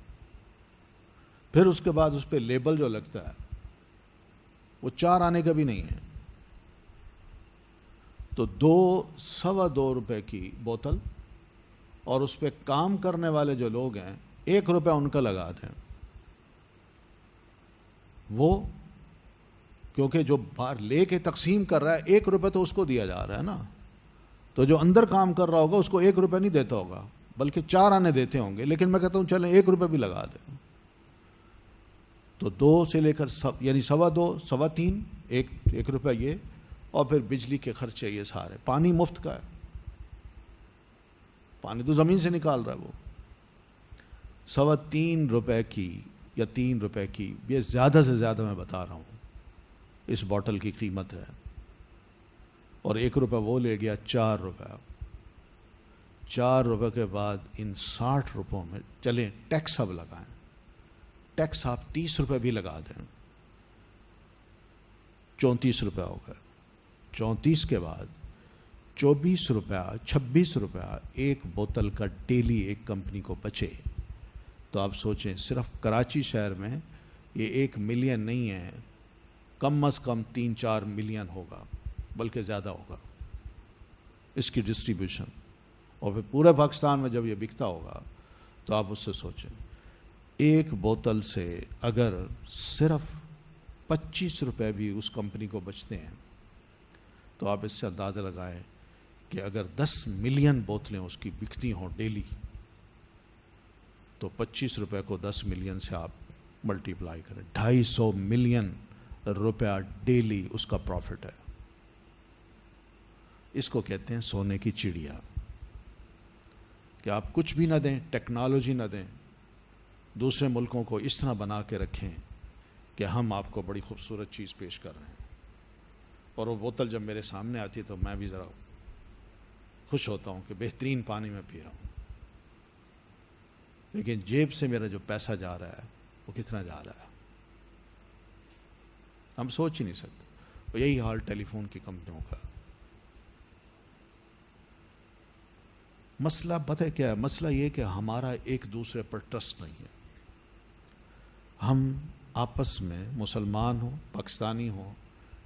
پھر اس کے بعد اس پہ لیبل جو لگتا ہے وہ 4 آنے کا بھی نہیں ہے. تو 2.25 روپے کی بوتل، اور اس پہ کام کرنے والے جو لوگ ہیں 1 روپیہ ان کا لگا دیں. وہ کیونکہ جو باہر لے کے تقسیم کر رہا ہے 1 روپے تو اس کو دیا جا رہا ہے نا، تو جو اندر کام کر رہا ہوگا اس کو 1 روپے نہیں دیتا ہوگا بلکہ 4 آنے دیتے ہوں گے. لیکن میں کہتا ہوں چلیں 1 روپے بھی لگا دیں. تو 2 سے لے کر یعنی 2.25، 3.25، 1 روپے یہ، اور پھر بجلی کے خرچے یہ سارے. پانی مفت کا ہے، پانی تو زمین سے نکال رہا ہے وہ. 3.25 روپے کی یا 3 روپے کی، یہ زیادہ سے زیادہ میں بتا رہا ہوں، اس بوٹل کی قیمت ہے. اور 1 روپے وہ لے گیا 4 روپے. 4 روپے کے بعد ان 60 روپوں میں چلیں ٹیکس اب لگائیں، ٹیکس آپ 30 روپے بھی لگا دیں، 34 روپے ہو گئے. 34 کے بعد 24 روپیہ، 26 روپیہ ایک بوتل کا ڈیلی ایک کمپنی کو بچے. تو آپ سوچیں صرف کراچی شہر میں یہ 1 ملین نہیں ہے، کم از کم 3-4 ملین ہوگا، بلکہ زیادہ ہوگا اس کی ڈسٹریبیوشن. اور پھر پورے پاکستان میں جب یہ بکتا ہوگا تو آپ اس سے سوچیں، ایک بوتل سے اگر صرف 25 روپے بھی اس کمپنی کو بچتے ہیں تو آپ اس سے اندازہ لگائیں کہ اگر 10 ملین بوتلیں اس کی بکتی ہوں ڈیلی، تو 25 روپے کو 10 ملین سے آپ ملٹی پلائی کریں، 250 ملین روپیہ ڈیلی اس کا پروفٹ ہے. اس کو کہتے ہیں سونے کی چڑیا، کہ آپ کچھ بھی نہ دیں، ٹیکنالوجی نہ دیں، دوسرے ملکوں کو اس طرح بنا کے رکھیں کہ ہم آپ کو بڑی خوبصورت چیز پیش کر رہے ہیں. اور وہ بوتل جب میرے سامنے آتی ہے تو میں بھی ذرا خوش ہوتا ہوں کہ بہترین پانی میں پی رہا ہوں، لیکن جیب سے میرا جو پیسہ جا رہا ہے وہ کتنا جا رہا ہے ہم سوچ ہی نہیں سکتے. اور یہی حال ٹیلی فون کی کمپنیوں کا. مسئلہ پتہ ہے کیا ہے؟ مسئلہ یہ کہ ہمارا ایک دوسرے پر ٹرسٹ نہیں ہے. ہم آپس میں مسلمان ہوں، پاکستانی ہوں،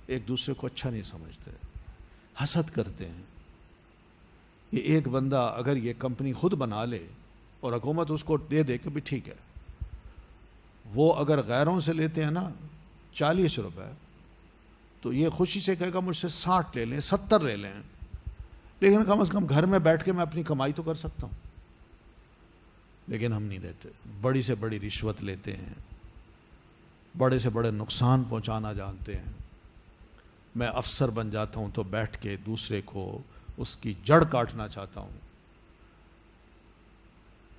ایک دوسرے کو اچھا نہیں سمجھتے، حسد کرتے ہیں. یہ ایک بندہ اگر یہ کمپنی خود بنا لے اور حکومت اس کو دے دے کہ بھی ٹھیک ہے، وہ اگر غیروں سے لیتے ہیں نا 40 روپے، تو یہ خوشی سے کہے گا مجھ سے 60 لے لیں، 70 لے لیں، لیکن کم از کم گھر میں بیٹھ کے میں اپنی کمائی تو کر سکتا ہوں. لیکن ہم نہیں دیتے، بڑی سے بڑی رشوت لیتے ہیں، بڑے سے بڑے نقصان پہنچانا جانتے ہیں. میں افسر بن جاتا ہوں تو بیٹھ کے دوسرے کو اس کی جڑ کاٹنا چاہتا ہوں،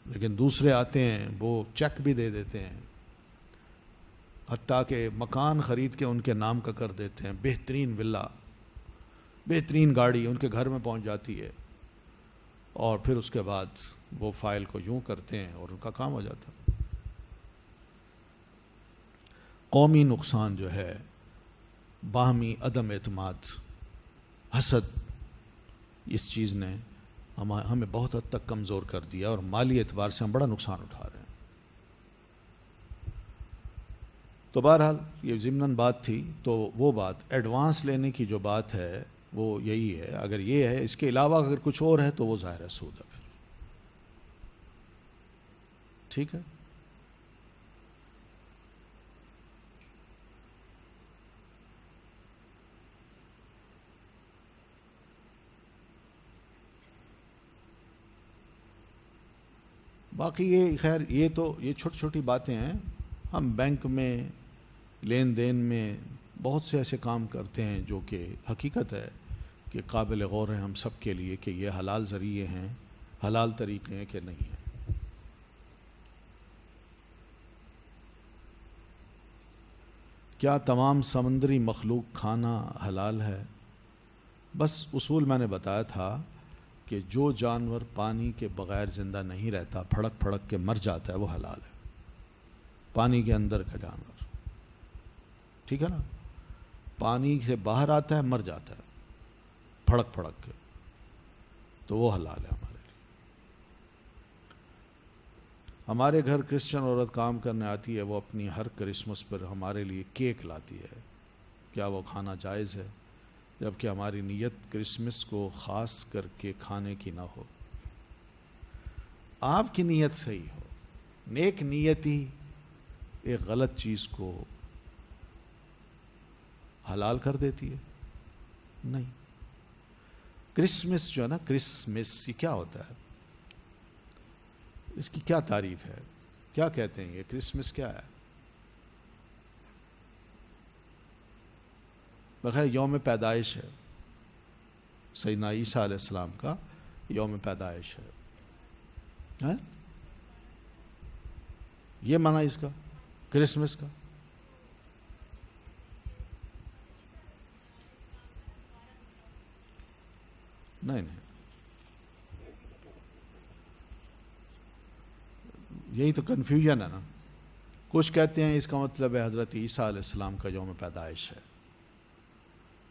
لیکن دوسرے آتے ہیں وہ چیک بھی دے دیتے ہیں، حتیٰ کہ مکان خرید کے ان کے نام کا کر دیتے ہیں، بہترین ولا، بہترین گاڑی ان کے گھر میں پہنچ جاتی ہے، اور پھر اس کے بعد وہ فائل کو یوں کرتے ہیں اور ان کا کام ہو جاتا. قومی نقصان جو ہے، باہمی عدم اعتماد، حسد، اس چیز نے ہمیں بہت حد تک کمزور کر دیا، اور مالی اعتبار سے ہم بڑا نقصان اٹھا رہے ہیں. تو بہرحال یہ ضمناً بات تھی. تو وہ بات ایڈوانس لینے کی جو بات ہے وہ یہی ہے. اگر یہ ہے، اس کے علاوہ اگر کچھ اور ہے تو وہ ظاہر ہے سود ہے. پھر ٹھیک ہے. باقی یہ خیر یہ چھوٹی چھوٹی باتیں ہیں. ہم بینک میں لین دین میں بہت سے ایسے کام کرتے ہیں جو کہ حقیقت ہے کہ قابل غور ہیں ہم سب کے لیے کہ یہ حلال ذریعے ہیں، حلال طریقے ہیں کہ نہیں ہیں. کیا تمام سمندری مخلوق کھانا حلال ہے؟ بس اصول میں نے بتایا تھا کہ جو جانور پانی کے بغیر زندہ نہیں رہتا، پھڑک پھڑک کے مر جاتا ہے، وہ حلال ہے. پانی کے اندر کا جانور، ٹھیک ہے نا، پانی سے باہر آتا ہے مر جاتا ہے پھڑک پھڑک کے، تو وہ حلال ہے ہمارے لیے۔ ہمارے گھر کرسچن عورت کام کرنے آتی ہے، وہ اپنی ہر کرسمس پر ہمارے لیے کیک لاتی ہے، کیا وہ کھانا جائز ہے؟ جبکہ ہماری نیت کرسمس کو خاص کر کے کھانے کی نہ ہو۔ آپ کی نیت صحیح ہو، نیک نیتی ایک غلط چیز کو حلال کر دیتی ہے؟ نہیں۔ کرسمس جو ہے نا، کرسمس یہ کیا ہوتا ہے؟ اس کی کیا تعریف ہے؟ کیا کہتے ہیں یہ کرسمس کیا ہے؟ بخیر یوم پیدائش ہے، سیدنا عیسیٰ علیہ السلام کا یوم پیدائش ہے، یہ معنی اس کا کرسمس کا؟ نہیں نہیں، یہی تو کنفیوژن ہے نا۔ کچھ کہتے ہیں اس کا مطلب ہے حضرت عیسیٰ علیہ السلام کا یوم پیدائش ہے،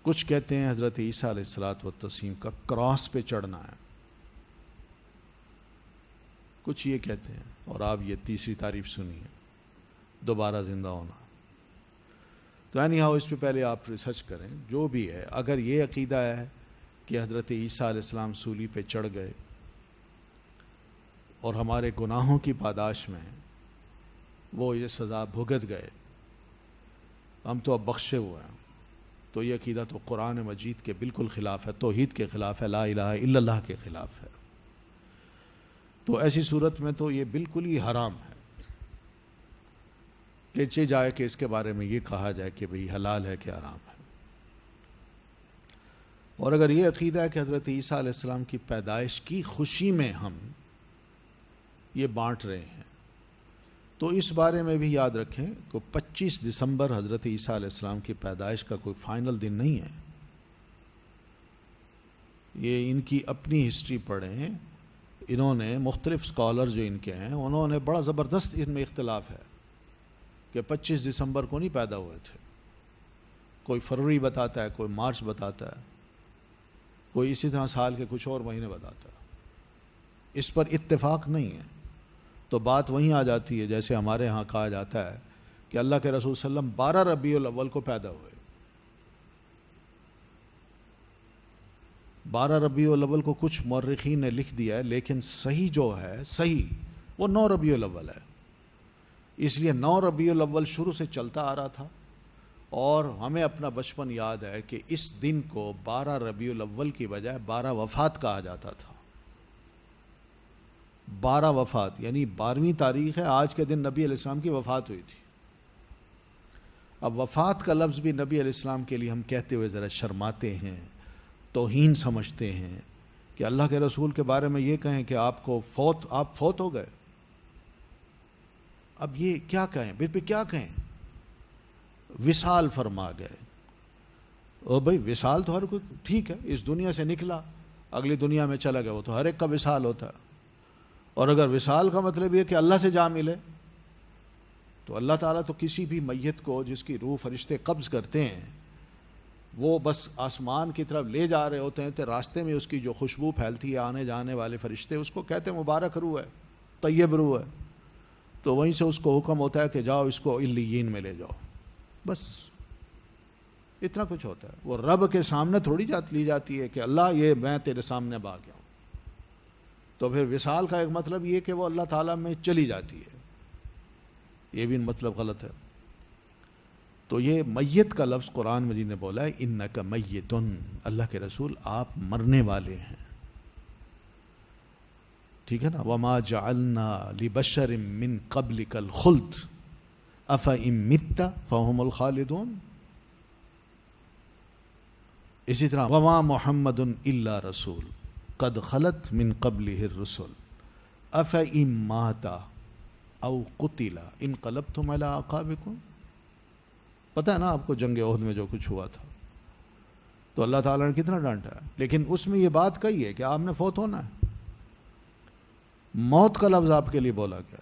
کچھ کہتے ہیں حضرت عیسیٰ علیہ الصلوۃ والتسلیم کا کراس پہ چڑھنا ہے، کچھ یہ کہتے ہیں، اور آپ یہ تیسری تعریف سنیے، دوبارہ زندہ ہونا۔ تو یعنی ہاؤ اس پہ پہلے آپ ریسرچ کریں، جو بھی ہے، اگر یہ عقیدہ ہے کہ حضرت عیسیٰ علیہ السلام سولی پہ چڑھ گئے اور ہمارے گناہوں کی پاداش میں وہ یہ سزا بھگت گئے، ہم تو اب بخشے ہوئے ہیں، تو یہ عقیدہ تو قرآن مجید کے بالکل خلاف ہے، توحید کے خلاف ہے، لا الہ الا اللہ کے خلاف ہے۔ تو ایسی صورت میں تو یہ بالکل ہی حرام ہے کہ چہ جائے کہ اس کے بارے میں یہ کہا جائے کہ بھئی حلال ہے کہ حرام ہے۔ اور اگر یہ عقیدہ ہے کہ حضرت عیسیٰ علیہ السلام کی پیدائش کی خوشی میں ہم یہ بانٹ رہے ہیں، تو اس بارے میں بھی یاد رکھیں کہ 25 دسمبر حضرت عیسیٰ علیہ السلام کی پیدائش کا کوئی فائنل دن نہیں ہے۔ یہ ان کی اپنی ہسٹری پڑھیں، انہوں نے مختلف سکالر جو ان کے ہیں، انہوں نے بڑا زبردست ان میں اختلاف ہے کہ 25 دسمبر کو نہیں پیدا ہوئے تھے، کوئی فروری بتاتا ہے، کوئی مارچ بتاتا ہے، کوئی اسی طرح سال کے کچھ اور مہینے بتاتا ہے، اس پر اتفاق نہیں ہے۔ تو بات وہیں آ جاتی ہے جیسے ہمارے ہاں کہا جاتا ہے کہ اللہ کے رسول صلی اللہ علیہ وسلم 12 ربیع الاول کو پیدا ہوئے، 12 ربیع الاول کو کچھ مورخین نے لکھ دیا ہے، لیکن صحیح جو ہے، صحیح وہ 9 ربیع الاول ہے۔ اس لیے 9 ربیع الاول شروع سے چلتا آ رہا تھا، اور ہمیں اپنا بچپن یاد ہے کہ اس دن کو 12 ربیع الاول کی بجائے 12 وفات کہا جاتا تھا۔ 12 وفات یعنی 12ویں تاریخ ہے، آج کے دن نبی علیہ السلام کی وفات ہوئی تھی۔ اب وفات کا لفظ بھی نبی علیہ السلام کے لیے ہم کہتے ہوئے ذرا شرماتے ہیں، توہین سمجھتے ہیں کہ اللہ کے رسول کے بارے میں یہ کہیں کہ آپ فوت ہو گئے۔ اب یہ کیا کہیں، پھر کیا کہیں؟ وصال فرما گئے۔ او بھائی وصال تو ہر کوئی ٹھیک ہے، اس دنیا سے نکلا اگلی دنیا میں چلا گیا، وہ تو ہر ایک کا وصال ہوتا ہے۔ اور اگر وصال کا مطلب یہ کہ اللہ سے جا ملے، تو اللہ تعالیٰ تو کسی بھی میت کو جس کی روح فرشتے قبض کرتے ہیں، وہ بس آسمان کی طرف لے جا رہے ہوتے ہیں، تو راستے میں اس کی جو خوشبو پھیلتی ہے، آنے جانے والے فرشتے اس کو کہتے ہیں مبارک روح ہے، طیب روح ہے، تو وہیں سے اس کو حکم ہوتا ہے کہ جاؤ اس کو علیین میں لے جاؤ۔ بس اتنا کچھ ہوتا ہے۔ وہ رب کے سامنے تھوڑی لی جاتی ہے کہ اللہ یہ میں تیرے سامنے اب آ گیا ہوں۔ تو پھر وصال کا ایک مطلب یہ کہ وہ اللہ تعالیٰ میں چلی جاتی ہے، یہ بھی مطلب غلط ہے۔ تو یہ میت کا لفظ قرآن مجید نے بولا ہے انک میتن، اللہ کے رسول آپ مرنے والے ہیں، ٹھیک ہے نا۔ وما جعلنا لبشر من قبلک الخلد افإن مت فهم الخالدون۔ اسی طرح وما محمد الا رسول قد خلت من قبلہ الرسل افإن مات او قتل انقلبتم علی اعقابکم۔ پتہ ہے نا آپ کو جنگ احد میں جو کچھ ہوا تھا، تو اللہ تعالیٰ نے کتنا ڈانٹا ہے، لیکن اس میں یہ بات کہی ہے کہ آپ نے فوت ہونا ہے۔ موت کا لفظ آپ کے لیے بولا گیا،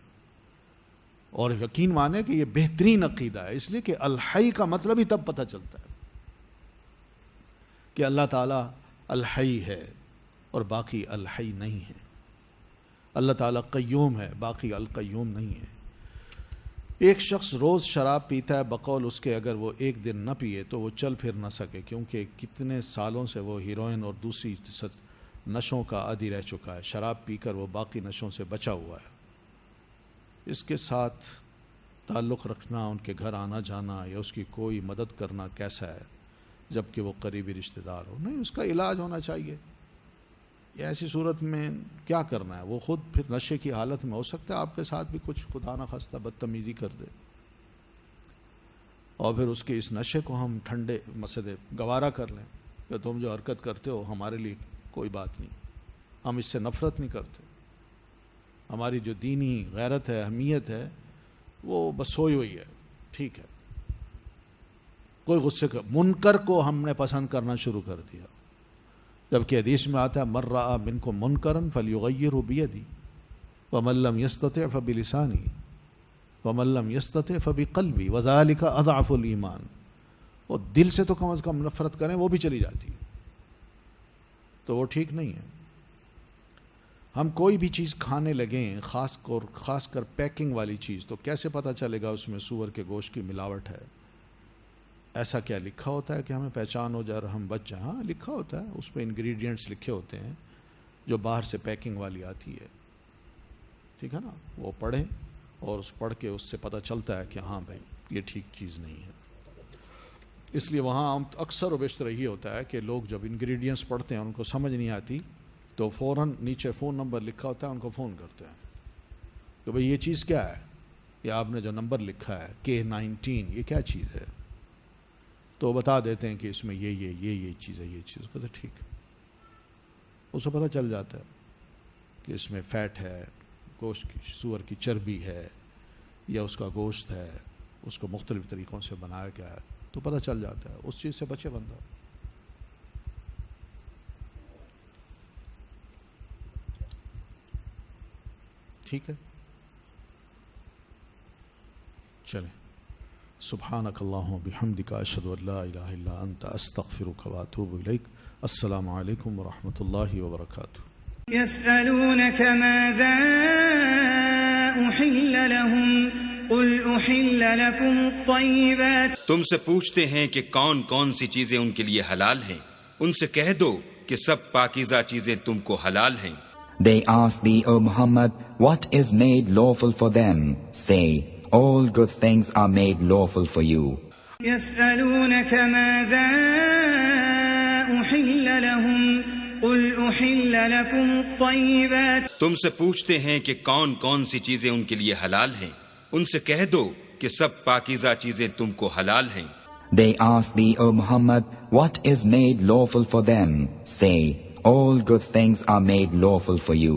اور یقین مانے کہ یہ بہترین عقیدہ ہے، اس لیے کہ الحی کا مطلب ہی تب پتہ چلتا ہے کہ اللہ تعالیٰ الحی ہے اور باقی الحی نہیں ہے. اللہ تعالیٰ قیوم ہے، باقی القیوم نہیں ہے. ایک شخص روز شراب پیتا ہے، بقول اس کے اگر وہ ایک دن نہ پیے تو وہ چل پھر نہ سکے، کیونکہ کتنے سالوں سے وہ ہیروئن اور دوسری نشوں کا عادی رہ چکا ہے. شراب پی کر وہ باقی نشوں سے بچا ہوا ہے. اس کے ساتھ تعلق رکھنا، ان کے گھر آنا جانا یا اس کی کوئی مدد کرنا کیسا ہے جب کہ وہ قریبی رشتہ دار ہو؟ نہیں، اس کا علاج ہونا چاہیے. ایسی صورت میں کیا کرنا ہے؟ وہ خود پھر نشے کی حالت میں ہو سکتا ہے آپ کے ساتھ بھی کچھ خدا نہ خواستہ بدتمیزی کر دے، اور پھر اس کے اس نشے کو ہم ٹھنڈے مسئلے گوارا کر لیں کہ تم جو حرکت کرتے ہو ہمارے لیے کوئی بات نہیں، ہم اس سے نفرت نہیں کرتے، ہماری جو دینی غیرت ہے، اہمیت ہے، وہ بس سوئی ہوئی ہے، ٹھیک ہے. کوئی غصے کا منکر کو ہم نے پسند کرنا شروع کر دیا، جبکہ حدیث میں آتا ہے من رأى منکم منکرا فلیغیرہ بیدی ومن لم یستطع فبلسانی ومن لم یستطع فبقلبی وذلک اضعف الایمان. اور دل سے تو کم از کم نفرت کریں، وہ بھی چلی جاتی ہے، تو وہ ٹھیک نہیں ہے. ہم کوئی بھی چیز کھانے لگیں، خاص کر پیکنگ والی چیز، تو کیسے پتہ چلے گا اس میں سور کے گوشت کی ملاوٹ ہے؟ ایسا کیا لکھا ہوتا ہے کہ ہمیں پہچان ہو جائے اور ہم بچ جائیں؟ ہاں لکھا ہوتا ہے، اس پہ انگریڈینٹس لکھے ہوتے ہیں جو باہر سے پیکنگ والی آتی ہے، ٹھیک ہے نا. وہ پڑھیں اور اس پڑھ کے اس سے پتہ چلتا ہے کہ ہاں بھائی یہ ٹھیک چیز نہیں ہے. اس لیے وہاں اکثر و بیشتر یہی ہوتا ہے کہ لوگ جب انگریڈینٹس پڑھتے ہیں ان کو سمجھ نہیں آتی تو فوراً نیچے فون نمبر لکھا ہوتا ہے، ان کو فون کرتے ہیں کہ بھئی یہ چیز کیا ہے، یہ آپ نے جو نمبر لکھا ہے K19 یہ کیا چیز ہے؟ تو بتا دیتے ہیں کہ اس میں یہ چیز ہے، یہ چیز. کہتے ٹھیک ہے، اس سے پتہ چل جاتا ہے کہ اس میں فیٹ ہے، گوشت کی سور کی چربی ہے یا اس کا گوشت ہے، اس کو مختلف طریقوں سے بنایا گیا ہے، تو پتہ چل جاتا ہے. اس چیز سے بچے بندہ. ٹھیک ہے، چلیں. سبحانک اللہم وبحمدک اشہد ان لا الہ الا انت استغفرک واتوب الیک. السلام علیکم ورحمۃ اللہ وبرکاتہ. يسألونك ماذا أحل لهم قل أحل لكم الطيبات. تم سے پوچھتے ہیں کہ کون کون سی چیزیں ان کے لیے حلال ہیں، ان سے کہہ دو کہ سب پاکیزہ چیزیں تم کو حلال ہیں. They ask thee, O Muhammad, what is made lawful for them? Say, all good things are made lawful for you. يسألونك ماذا أحل لهم قل أحل لكم الطيبات. تم سے پوچھتے ہیں کہ کون کون سی چیزیں ان کے لیے حلال ہیں، ان سے کہہ دو کہ سب پاکیزہ چیزیں تم کو حلال ہیں. They ask thee, O Muhammad, what is made lawful for them? Say, all good things are made lawful for you.